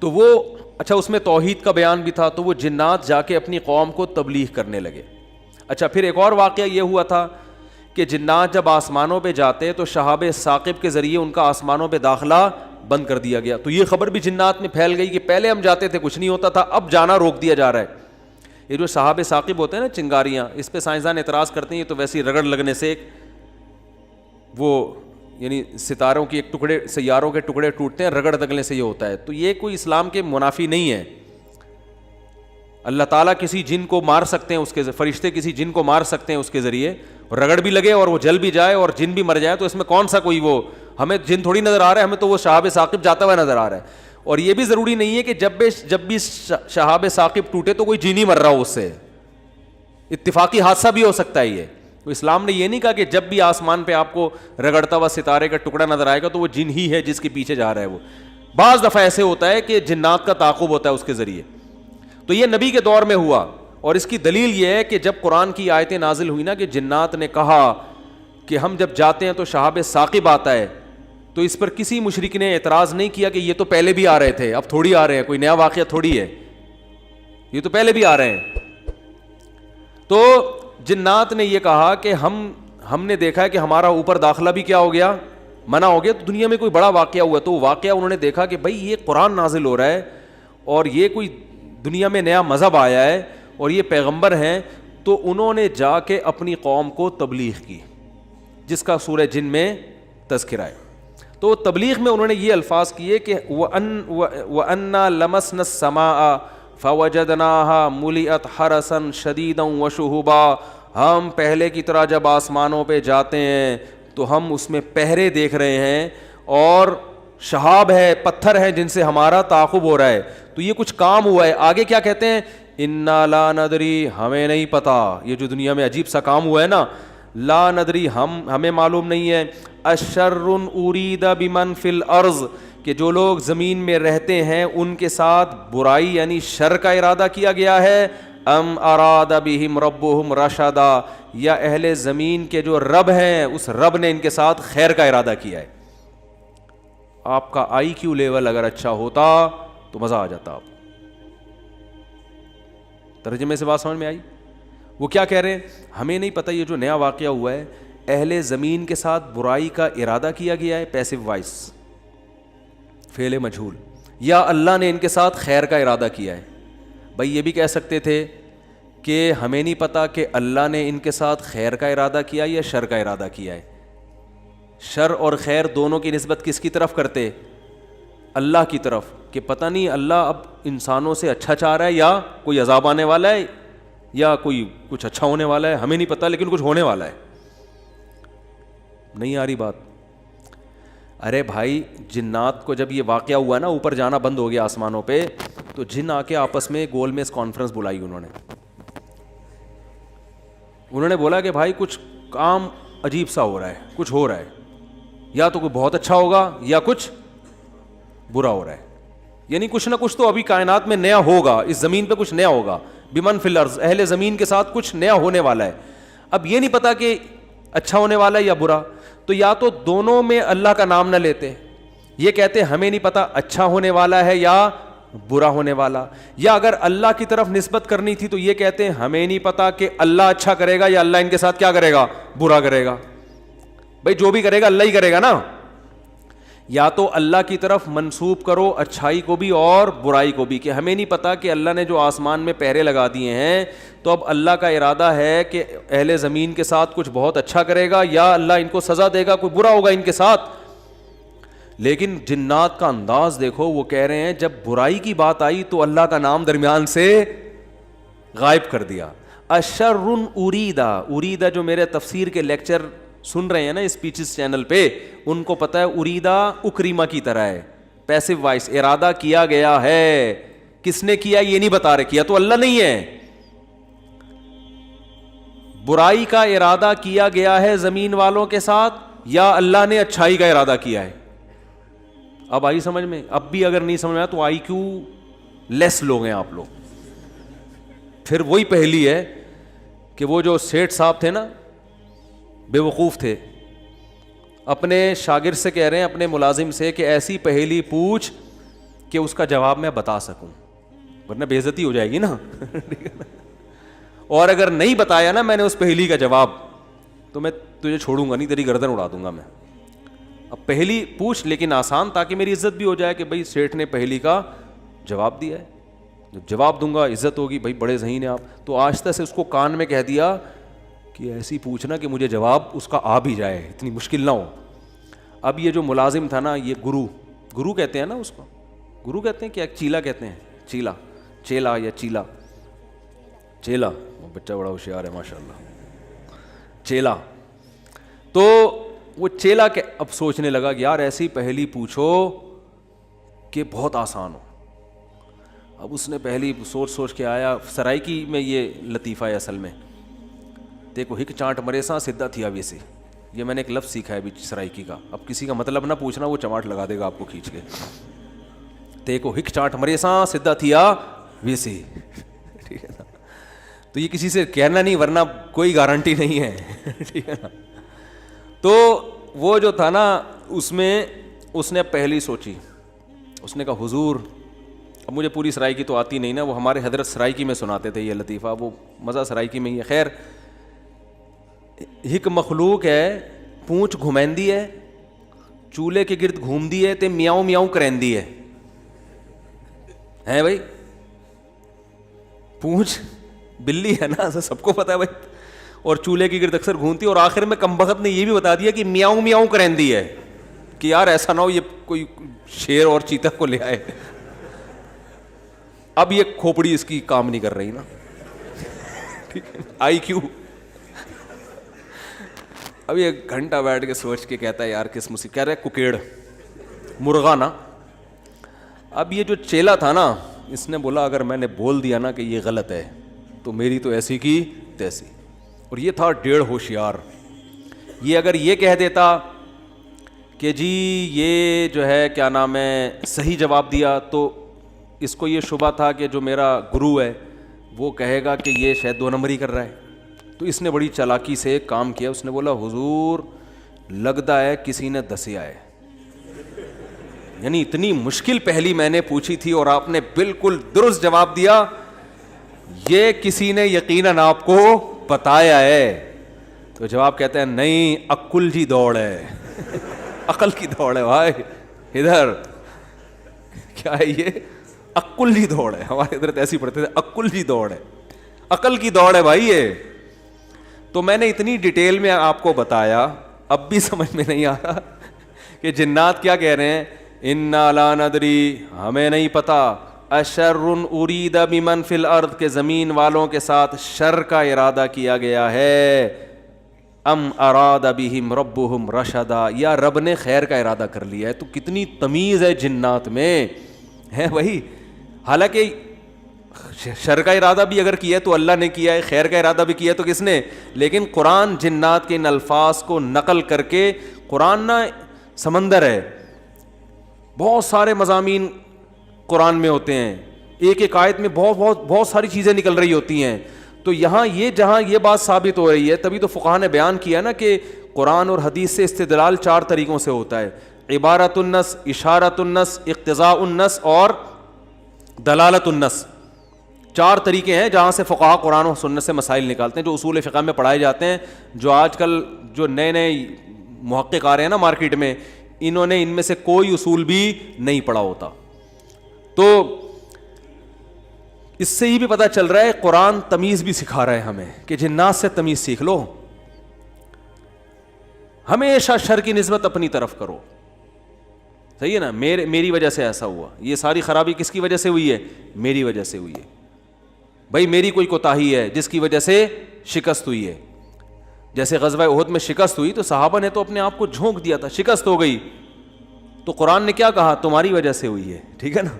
تو وہ اچھا اس میں توحید کا بیان بھی تھا، تو وہ جنات جا کے اپنی قوم کو تبلیغ کرنے لگے۔ اچھا پھر ایک اور واقعہ یہ ہوا تھا کہ جنات جب آسمانوں پہ جاتے تو شہاب ثاقب کے ذریعے ان کا آسمانوں پہ داخلہ بند کر دیا گیا، تو یہ خبر بھی جنات میں پھیل گئی کہ پہلے ہم جاتے تھے کچھ نہیں ہوتا تھا، اب جانا روک دیا جا رہا ہے۔ یہ جو شہاب ثاقب ہوتے ہیں نا چنگاریاں، اس پہ سائنسدان اعتراض کرتے ہیں یہ تو ویسی رگڑ لگنے سے وہ یعنی ستاروں کی ایک ٹکڑے، سیاروں کے ٹکڑے ٹوٹتے ہیں، رگڑ دگنے سے یہ ہوتا ہے، تو یہ کوئی اسلام کے منافی نہیں ہے۔ اللہ تعالیٰ کسی جن کو مار سکتے ہیں، اس کے فرشتے کسی جن کو مار سکتے ہیں اس کے ذریعے، رگڑ بھی لگے اور وہ جل بھی جائے اور جن بھی مر جائے، تو اس میں کون سا کوئی وہ ہمیں جن تھوڑی نظر آ رہا ہے، ہمیں تو وہ شہاب ثاقب جاتا ہوا نظر آ رہا ہے۔ اور یہ بھی ضروری نہیں ہے کہ جب بھی شہاب ثاقب ٹوٹے تو کوئی جن ہی مر رہا ہو، اس سے اتفاقی حادثہ بھی ہو سکتا ہے۔ یہ تو اسلام نے یہ نہیں کہا کہ جب بھی آسمان پہ آپ کو رگڑتا ہوا ستارے کا ٹکڑا نظر آئے گا تو وہ جن ہی ہے جس کے پیچھے جا رہا ہے۔ وہ بعض دفعہ ایسے ہوتا ہے کہ جنات کا تعاقب ہوتا ہے اس کے ذریعے، تو یہ نبی کے دور میں ہوا۔ اور اس کی دلیل یہ ہے کہ جب قرآن کی آیتیں نازل ہوئی نا کہ جنات نے کہا کہ ہم جب جاتے ہیں تو شہاب ثاقب آتا ہے، تو اس پر کسی مشرک نے اعتراض نہیں کیا کہ یہ تو پہلے بھی آ رہے تھے، اب تھوڑی آ رہے ہیں، کوئی نیا واقعہ تھوڑی ہے، یہ تو پہلے بھی آ رہے ہیں۔ تو جنات نے یہ کہا کہ ہم نے دیکھا ہے کہ ہمارا اوپر داخلہ بھی کیا ہو گیا، منع ہو گیا، تو دنیا میں کوئی بڑا واقعہ ہوا، تو واقعہ انہوں نے دیکھا کہ بھائی یہ قرآن نازل ہو رہا ہے اور یہ کوئی دنیا میں نیا مذہب آیا ہے اور یہ پیغمبر ہیں، تو انہوں نے جا کے اپنی قوم کو تبلیغ کی، جس کا سورہ جن میں تذکرہ ہے۔ تو تبلیغ میں انہوں نے یہ الفاظ کیے کہ وَأَنَّا لَمَسْنَا السَّمَاءَ فَوَجَدْنَاهَا مُلِئَتْ حَرَسًا شَدِيدًا وَشُهُبًا، ہم پہلے کی طرح جب آسمانوں پہ جاتے ہیں تو ہم اس میں پہرے دیکھ رہے ہیں اور شہاب ہے، پتھر ہیں جن سے ہمارا تعاقب ہو رہا ہے، تو یہ کچھ کام ہوا ہے۔ آگے کیا کہتے ہیں؟ اِنَّا لَا نَدْرِي، ہمیں نہیں پتا، یہ جو دنیا میں عجیب سا کام ہوا ہے نا، لا ندری، ہمیں معلوم نہیں ہے، اشر ارید بمن فی الارض، کہ جو لوگ زمین میں رہتے ہیں ان کے ساتھ برائی یعنی شر کا ارادہ کیا گیا ہے، ام اراد بہم ربہم رشدا، یا اہل زمین کے جو رب ہیں اس رب نے ان کے ساتھ خیر کا ارادہ کیا ہے۔ آپ کا آئی کیو لیول اگر اچھا ہوتا تو مزہ آ جاتا۔ آپ ترجمے سے بات سمجھ میں آئی؟ وہ کیا کہہ رہے ہیں؟ ہمیں نہیں پتہ یہ جو نیا واقعہ ہوا ہے، اہل زمین کے ساتھ برائی کا ارادہ کیا گیا ہے، پیسو وائس، فعل مجہول، یا اللہ نے ان کے ساتھ خیر کا ارادہ کیا ہے۔ بھائی یہ بھی کہہ سکتے تھے کہ ہمیں نہیں پتہ کہ اللہ نے ان کے ساتھ خیر کا ارادہ کیا یا شر کا ارادہ کیا ہے۔ شر اور خیر دونوں کی نسبت کس کی طرف کرتے؟ اللہ کی طرف، کہ کہ پتہ نہیں اللہ اب انسانوں سے اچھا چاہ رہا ہے یا کوئی عذاب آنے والا ہے یا کوئی کچھ اچھا ہونے والا ہے, ہمیں نہیں پتہ لیکن کچھ ہونے والا ہے. نہیں آ رہی بات؟ ارے بھائی جنات کو جب یہ واقعہ ہوا نا, اوپر جانا بند ہو گیا آسمانوں پہ, تو جن آ کے آپس میں گول میز کانفرنس بلائی انہوں نے بولا کہ بھائی کچھ کام عجیب سا ہو رہا ہے, کچھ ہو رہا ہے, یا تو کوئی بہت اچھا ہوگا یا کچھ برا ہو رہا ہے. یعنی کچھ نہ کچھ تو ابھی کائنات میں نیا ہوگا, اس زمین پہ کچھ نیا ہوگا, بمن فی الارض, اہل زمین کے ساتھ کچھ نیا ہونے والا ہے. اب یہ نہیں پتا کہ اچھا ہونے والا ہے یا برا, تو یا تو دونوں میں اللہ کا نام نہ لیتے, یہ کہتے ہمیں نہیں پتا اچھا ہونے والا ہے یا برا ہونے والا, یا اگر اللہ کی طرف نسبت کرنی تھی تو یہ کہتے ہیں ہمیں نہیں پتا کہ اللہ اچھا کرے گا یا اللہ ان کے ساتھ کیا کرے گا, برا کرے گا. بھائی جو بھی کرے گا اللہ ہی کرے گا نا. یا تو اللہ کی طرف منسوب کرو اچھائی کو بھی اور برائی کو بھی, کہ ہمیں نہیں پتا کہ اللہ نے جو آسمان میں پہرے لگا دیے ہیں تو اب اللہ کا ارادہ ہے کہ اہل زمین کے ساتھ کچھ بہت اچھا کرے گا یا اللہ ان کو سزا دے گا, کوئی برا ہوگا ان کے ساتھ. لیکن جنات کا انداز دیکھو, وہ کہہ رہے ہیں جب برائی کی بات آئی تو اللہ کا نام درمیان سے غائب کر دیا. اشر اریدا, اریدا جو میرے تفسیر کے لیکچر سن رہے ہیں نا اسپیچز چینل پہ, ان کو پتہ ہے اریدا اکریما کی طرح ہے, پیسو وائس, ارادہ کیا گیا ہے. کس نے کیا یہ نہیں بتا رہے, کیا تو اللہ نہیں ہے. برائی کا ارادہ کیا گیا ہے زمین والوں کے ساتھ یا اللہ نے اچھائی کا ارادہ کیا ہے. اب آئی سمجھ میں؟ اب بھی اگر نہیں سمجھ میں آیا تو آئی کیو لیس لوگ ہیں آپ لوگ. پھر وہی پہلی ہے کہ وہ جو سیٹھ صاحب تھے نا, بے وقوف تھے, اپنے شاگرد سے کہہ رہے ہیں, اپنے ملازم سے, کہ ایسی پہیلی پوچھ کہ اس کا جواب میں بتا سکوں, ورنہ بے عزتی ہو جائے گی نا. اور اگر نہیں بتایا نا میں نے اس پہیلی کا جواب تو میں تجھے چھوڑوں گا نہیں, تیری گردن اڑا دوں گا میں. اب پہلی پوچھ لیکن آسان, تاکہ میری عزت بھی ہو جائے کہ بھائی سیٹھ نے پہلی کا جواب دیا ہے, جب جواب دوں گا عزت ہوگی, بھائی بڑے ذہین ہیں آپ. تو آہستہ سے اس کو کان میں کہہ دیا کہ ایسی پوچھنا کہ مجھے جواب اس کا آ بھی جائے, اتنی مشکل نہ ہو. اب یہ جو ملازم تھا نا, یہ گرو کہتے ہیں نا اس کو, گرو کہتے ہیں کیا, چیلا کہتے ہیں, چیلا یا چیلا, بچہ بڑا ہوشیار ہے ماشاء اللہ, چیلا. تو وہ چیلا کے اب سوچنے لگا کہ یار ایسی پہلی پوچھو کہ بہت آسان ہو. اب اس نے پہلی سوچ کے آیا, سرائکی میں یہ لطیفہ ہے اصل میں, دیکھو ہک چانٹ مرے سا سدھا تھیا ویسے, یہ میں نے ایک لفظ سیکھا ہے ابھی سرائکی کا. اب کسی کا مطلب نہ پوچھنا, وہ چماٹ لگا دے گا آپ کو کھینچ کے. دیکھو ہک چانٹ مرے سا سدھا تھیا ویسے, ٹھیک ہے نا. تو یہ کسی سے کہنا نہیں, ورنہ کوئی گارنٹی نہیں ہے, ٹھیک ہے نا. تو وہ جو تھا نا, اس میں اس نے پہلی سوچی, اس نے کہا حضور, اب مجھے پوری سرائکی تو آتی نہیں نا, وہ ہمارے حضرت سرائکی میں سناتے تھے یہ لطیفہ, وہ مزہ سرائکی میں ہی ہے. خیر, ہک مخلوق ہے, پونچھ گھمیندی ہے, چولہے کے گرد گھومدی ہے تے میاؤں میاؤں کرندی ہے. ہیں بھائی, پونچھ بلی ہے نا, سب کو پتا ہے بھائی, اور چولہے کے گرد اکثر گھومتی ہے, اور آخر میں کم بخت نے یہ بھی بتا دیا کہ میاؤں میاؤں کرندی ہے, کہ یار ایسا نہ ہو یہ کوئی شیر اور چیتا کو لے آئے. اب یہ کھوپڑی اس کی کام نہیں کر رہی نا, ٹھیک ہے, آئی کیو. اب یہ گھنٹہ بیٹھ کے سوچ کے کہتا ہے یار کس مصیبت, کہہ رہے ککیڑ مرغا نا. اب یہ جو چیلا تھا نا, اس نے بولا اگر میں نے بول دیا نا کہ یہ غلط ہے تو میری تو ایسی کی تیسی. اور یہ تھا ڈیڑھ ہوشیار. یہ اگر یہ کہہ دیتا کہ جی یہ جو ہے کیا نام ہے صحیح جواب دیا, تو اس کو یہ شبہ تھا کہ جو میرا گرو ہے وہ کہے گا کہ یہ شاید 2 نمبری کر رہا ہے. تو اس نے بڑی چالاکی سے کام کیا, اس نے بولا حضور لگتا ہے کسی نے دسیا ہے, یعنی اتنی مشکل پہلی میں نے پوچھی تھی اور آپ نے بالکل درست جواب دیا, یہ کسی نے یقیناً آپ کو بتایا ہے. تو جواب کہتے ہیں نہیں, عقل جی دوڑ ہے, عقل کی دوڑ ہے بھائی, ادھر کیا ہے یہ, عقل جی دوڑ ہے. ہمارے ادھر ایسی پڑھتے تھے, عقل جی دوڑ ہے, عقل کی دوڑ ہے بھائی یہ. تو میں نے اتنی ڈیٹیل میں آپ کو بتایا, اب بھی سمجھ میں نہیں آ رہا کہ جنات کیا کہہ رہے ہیں انا لا ندری, ہمیں نہیں پتا, اشر ارید بمن فی الارض, کے زمین والوں کے ساتھ شر کا ارادہ کیا گیا ہے, ام اراد بہم ربہم رشدا, یا رب نے خیر کا ارادہ کر لیا ہے. تو کتنی تمیز ہے جنات میں, ہے وہی. حالانکہ شر کا ارادہ بھی اگر کیا ہے تو اللہ نے کیا ہے, خیر کا ارادہ بھی کیا ہے تو کس نے, لیکن قرآن جنات کے ان الفاظ کو نقل کر کے, قرآن نا سمندر ہے, بہت سارے مضامین قرآن میں ہوتے ہیں, ایک ایک آیت میں بہت ساری چیزیں نکل رہی ہوتی ہیں. تو یہاں یہ جہاں یہ بات ثابت ہو رہی ہے, تبھی تو فقہاء نے بیان کیا نا کہ قرآن اور حدیث سے استدلال 4 طریقوں سے ہوتا ہے, عبارت النص, اشارت النص, اقتضاء النص اور دلالت النص. 4 طریقے ہیں جہاں سے فقہاء قرآن و سنت سے مسائل نکالتے ہیں, جو اصول فقہ میں پڑھائے جاتے ہیں. جو آج کل جو نئے محقق آ رہے ہیں نا مارکیٹ میں, انہوں نے ان میں سے کوئی اصول بھی نہیں پڑھا ہوتا. تو اس سے ہی بھی پتہ چل رہا ہے قرآن تمیز بھی سکھا رہا ہے ہمیں کہ جنات سے تمیز سیکھ لو, ہمیشہ شر کی نسبت اپنی طرف کرو. صحیح ہے نا, میری وجہ سے ایسا ہوا, یہ ساری خرابی کس کی وجہ سے ہوئی ہے, میری وجہ سے ہوئی ہے. بھائی میری کوئی کوتاہی ہے جس کی وجہ سے شکست ہوئی ہے. جیسے غزوہ احد میں شکست ہوئی تو صحابہ نے تو اپنے آپ کو جھونک دیا تھا, شکست ہو گئی تو قرآن نے کیا کہا, تمہاری وجہ سے ہوئی ہے. ٹھیک ہے نا,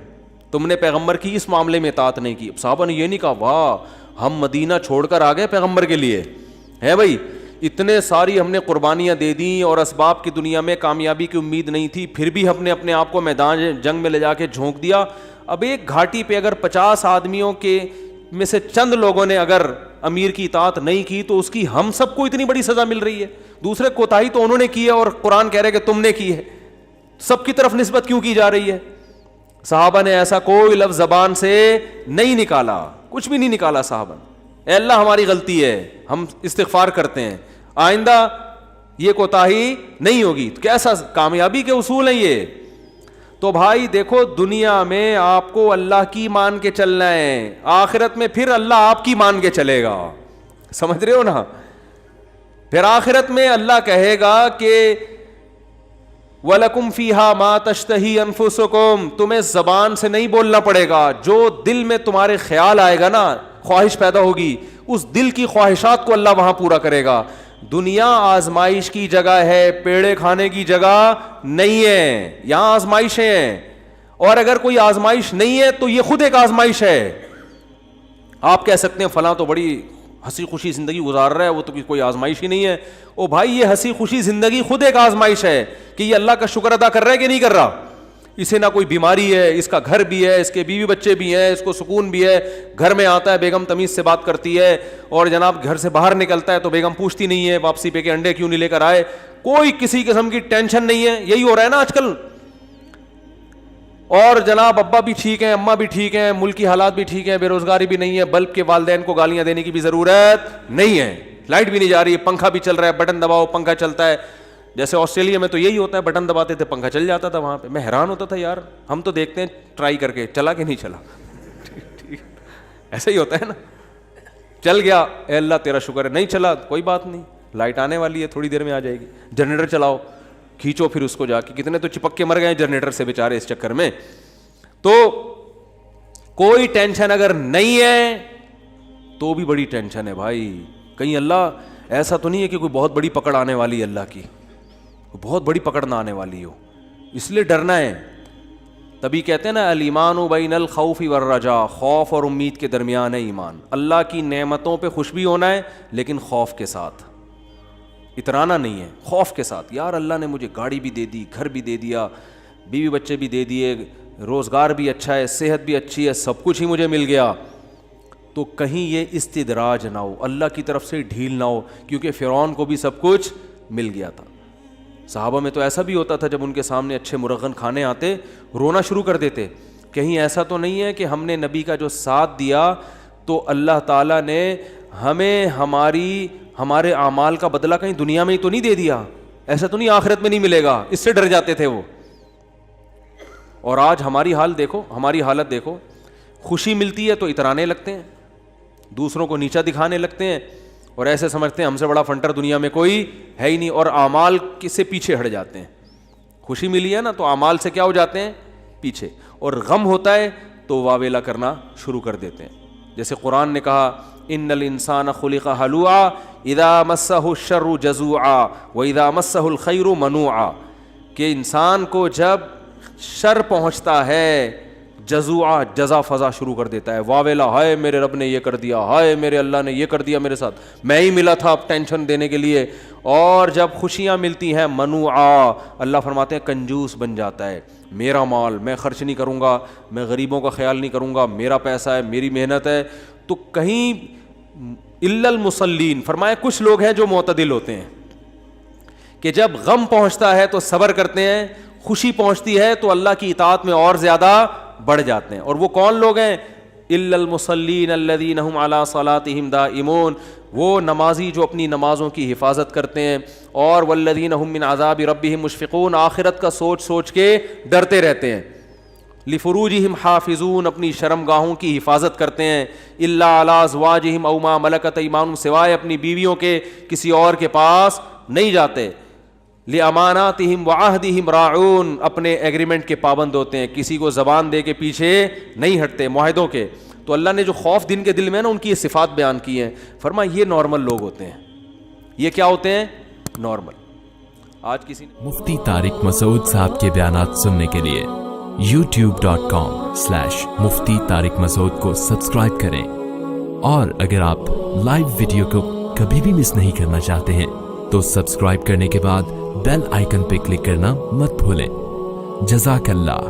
تم نے پیغمبر کی اس معاملے میں اطاعت نہیں کی. صحابہ نے یہ نہیں کہا واہ ہم مدینہ چھوڑ کر آ گئے پیغمبر کے لیے, ہے بھائی اتنے ساری ہم نے قربانیاں دے دیں اور اسباب کی دنیا میں کامیابی کی امید نہیں تھی, پھر بھی ہم نے اپنے آپ کو میدان جنگ میں لے جا کے جھونک دیا. اب ایک گھاٹی پہ اگر 50 آدمیوں کے میں سے چند لوگوں نے اگر امیر کی اطاعت نہیں کی تو اس کی ہم سب کو اتنی بڑی سزا مل رہی ہے. دوسرے کوتاہی تو انہوں نے کی ہے اور قرآن کہہ رہے کہ تم نے کی ہے, سب کی طرف نسبت کیوں کی جا رہی ہے؟ صحابہ نے ایسا کوئی لفظ زبان سے نہیں نکالا, کچھ بھی نہیں نکالا صحابہ نے. اے اللہ ہماری غلطی ہے, ہم استغفار کرتے ہیں, آئندہ یہ کوتاہی نہیں ہوگی. تو کیسا کامیابی کے اصول ہیں یہ. تو بھائی دیکھو دنیا میں آپ کو اللہ کی مان کے چلنا ہے, آخرت میں پھر اللہ آپ کی مان کے چلے گا. سمجھ رہے ہو نا, پھر آخرت میں اللہ کہے گا کہ وَلَكُمْ فِيهَا مَا تَشْتَهِي أَنفُسُكُمْ, تمہیں زبان سے نہیں بولنا پڑے گا, جو دل میں تمہارے خیال آئے گا نا, خواہش پیدا ہوگی, اس دل کی خواہشات کو اللہ وہاں پورا کرے گا. دنیا آزمائش کی جگہ ہے, پیڑے کھانے کی جگہ نہیں ہے. یہاں آزمائشیں ہیں, اور اگر کوئی آزمائش نہیں ہے تو یہ خود ایک آزمائش ہے. آپ کہہ سکتے ہیں فلاں تو بڑی ہنسی خوشی زندگی گزار رہا ہے, وہ تو کوئی آزمائش ہی نہیں ہے. او بھائی یہ ہنسی خوشی زندگی خود ایک آزمائش ہے کہ یہ اللہ کا شکر ادا کر رہا ہے کہ نہیں کر رہا. اسے نہ کوئی بیماری ہے, اس کا گھر بھی ہے, اس کے بیوی بچے بھی ہیں, اس کو سکون بھی ہے, گھر میں آتا ہے بیگم تمیز سے بات کرتی ہے, اور جناب گھر سے باہر نکلتا ہے تو بیگم پوچھتی نہیں ہے واپسی پہ کہ انڈے کیوں نہیں لے کر آئے, کوئی کسی قسم کی ٹینشن نہیں ہے. یہی ہو رہا ہے نا آج کل. اور جناب ابا بھی ٹھیک ہیں, اماں بھی ٹھیک ہیں, ملک کی حالات بھی ٹھیک ہیں, بے روزگاری بھی نہیں ہے, بلب کے والدین کو گالیاں دینے کی بھی ضرورت نہیں ہے, لائٹ بھی نہیں جا رہی ہے, پنکھا بھی چل رہا ہے, بٹن دباؤ پنکھا چلتا ہے. جیسے آسٹریلیا میں تو یہی ہوتا ہے, بٹن دباتے تھے پنکھا چل جاتا تھا. وہاں پہ میں حیران ہوتا تھا یار, ہم تو دیکھتے ہیں ٹرائی کر کے چلا کہ نہیں چلا. ایسا ہی ہوتا ہے نا, چل گیا اے اللہ تیرا شکر ہے, نہیں چلا کوئی بات نہیں, لائٹ آنے والی ہے تھوڑی دیر میں آ جائے گی. جنریٹر چلاؤ, کھینچو پھر اس کو جا کے, کتنے تو چپک کے مر گئے جنریٹر سے بیچارے اس چکر میں. تو کوئی ٹینشن اگر نہیں ہے تو بھی بڑی ٹینشن ہے بھائی. کہیں اللہ ایسا تو نہیں ہے کہ کوئی بہت بڑی پکڑ آنے والی ہے, اللہ کی بہت بڑی پکڑ نہ آنے والی ہو, اس لیے ڈرنا ہے. تبھی کہتے ہیں نا الایمان بین الخوف والرجاء, خوف اور امید کے درمیان ہے ایمان. اللہ کی نعمتوں پہ خوش بھی ہونا ہے لیکن خوف کے ساتھ, اترانا نہیں ہے, خوف کے ساتھ. یار اللہ نے مجھے گاڑی بھی دے دی, گھر بھی دے دیا, بیوی بچے بھی دے دیے, روزگار بھی اچھا ہے, صحت بھی اچھی ہے, سب کچھ ہی مجھے مل گیا. تو کہیں یہ استدراج نہ ہو, اللہ کی طرف سے ڈھیل نہ ہو, کیونکہ فرعون کو بھی سب کچھ مل گیا تھا. صحابہ میں تو ایسا بھی ہوتا تھا جب ان کے سامنے اچھے مرغن کھانے آتے رونا شروع کر دیتے. کہیں ایسا تو نہیں ہے کہ ہم نے نبی کا جو ساتھ دیا تو اللہ تعالیٰ نے ہمیں ہمارے اعمال کا بدلہ کہیں دنیا میں ہی تو نہیں دے دیا, ایسا تو نہیں آخرت میں نہیں ملے گا, اس سے ڈر جاتے تھے وہ. اور آج ہماری حالت دیکھو, خوشی ملتی ہے تو اترانے لگتے ہیں, دوسروں کو نیچا دکھانے لگتے ہیں, اور ایسے سمجھتے ہیں ہم سے بڑا فنٹر دنیا میں کوئی ہے ہی نہیں, اور اعمال سے پیچھے ہٹ جاتے ہیں. خوشی ملی ہے نا تو اعمال سے کیا ہو جاتے ہیں پیچھے, اور غم ہوتا ہے تو واویلا کرنا شروع کر دیتے ہیں. جیسے قرآن نے کہا ان الانسان خلق ہلوعا اذا مسہ الشر جزوعا واذا مسہ الخیر منوعا, کہ انسان کو جب شر پہنچتا ہے جزوعا جزا فضا شروع کر دیتا ہے, واویلا, ہائے میرے رب نے یہ کر دیا, ہائے میرے اللہ نے یہ کر دیا میرے ساتھ, میں ہی ملا تھا اب ٹینشن دینے کے لیے. اور جب خوشیاں ملتی ہیں منوعا, اللہ فرماتے ہیں کنجوس بن جاتا ہے, میرا مال میں خرچ نہیں کروں گا, میں غریبوں کا خیال نہیں کروں گا, میرا پیسہ ہے, میری محنت ہے. تو کہیں الا المصلین فرمایا کچھ لوگ ہیں جو معتدل ہوتے ہیں کہ جب غم پہنچتا ہے تو صبر کرتے ہیں, خوشی پہنچتی ہے تو اللہ کی اطاعت میں اور زیادہ بڑھ جاتے ہیں. اور وہ کون لوگ ہیں؟ الا المصلین الذین هم علی صلاتهم دائمون, وہ نمازی جو اپنی نمازوں کی حفاظت کرتے ہیں. اور والذین هم من عذاب ربهم مشفقون, آخرت کا سوچ سوچ کے ڈرتے رہتے ہیں. لفروجہم حافظون, اپنی شرمگاہوں کی حفاظت کرتے ہیں. الا علی ازواجہم او ما ملکت ایمانہم, سوائے اپنی بیویوں کے کسی اور کے پاس نہیں جاتے. لاماناتہم وعہدہم راعون, اپنے ایگریمنٹ کے پابند ہوتے ہیں, کسی کو زبان دے کے پیچھے نہیں ہٹتے معاہدوں کے. تو اللہ نے جو خوف دن کے دل میں نا ان کی یہ صفات بیان کی ہیں, فرمایا یہ نارمل لوگ ہوتے ہیں. یہ کیا ہوتے ہیں؟ نارمل. آج کسی نے مفتی طارق مسعود صاحب کے بیانات سننے کے لیے youtube.com/مفتی طارق مسعود کو سبسکرائب کریں, اور اگر آپ لائیو ویڈیو کو کبھی بھی مس نہیں کرنا چاہتے ہیں تو سبسکرائب کرنے کے بعد بیل آئیکن پہ کلک کرنا مت بھولیں. جزاک اللہ.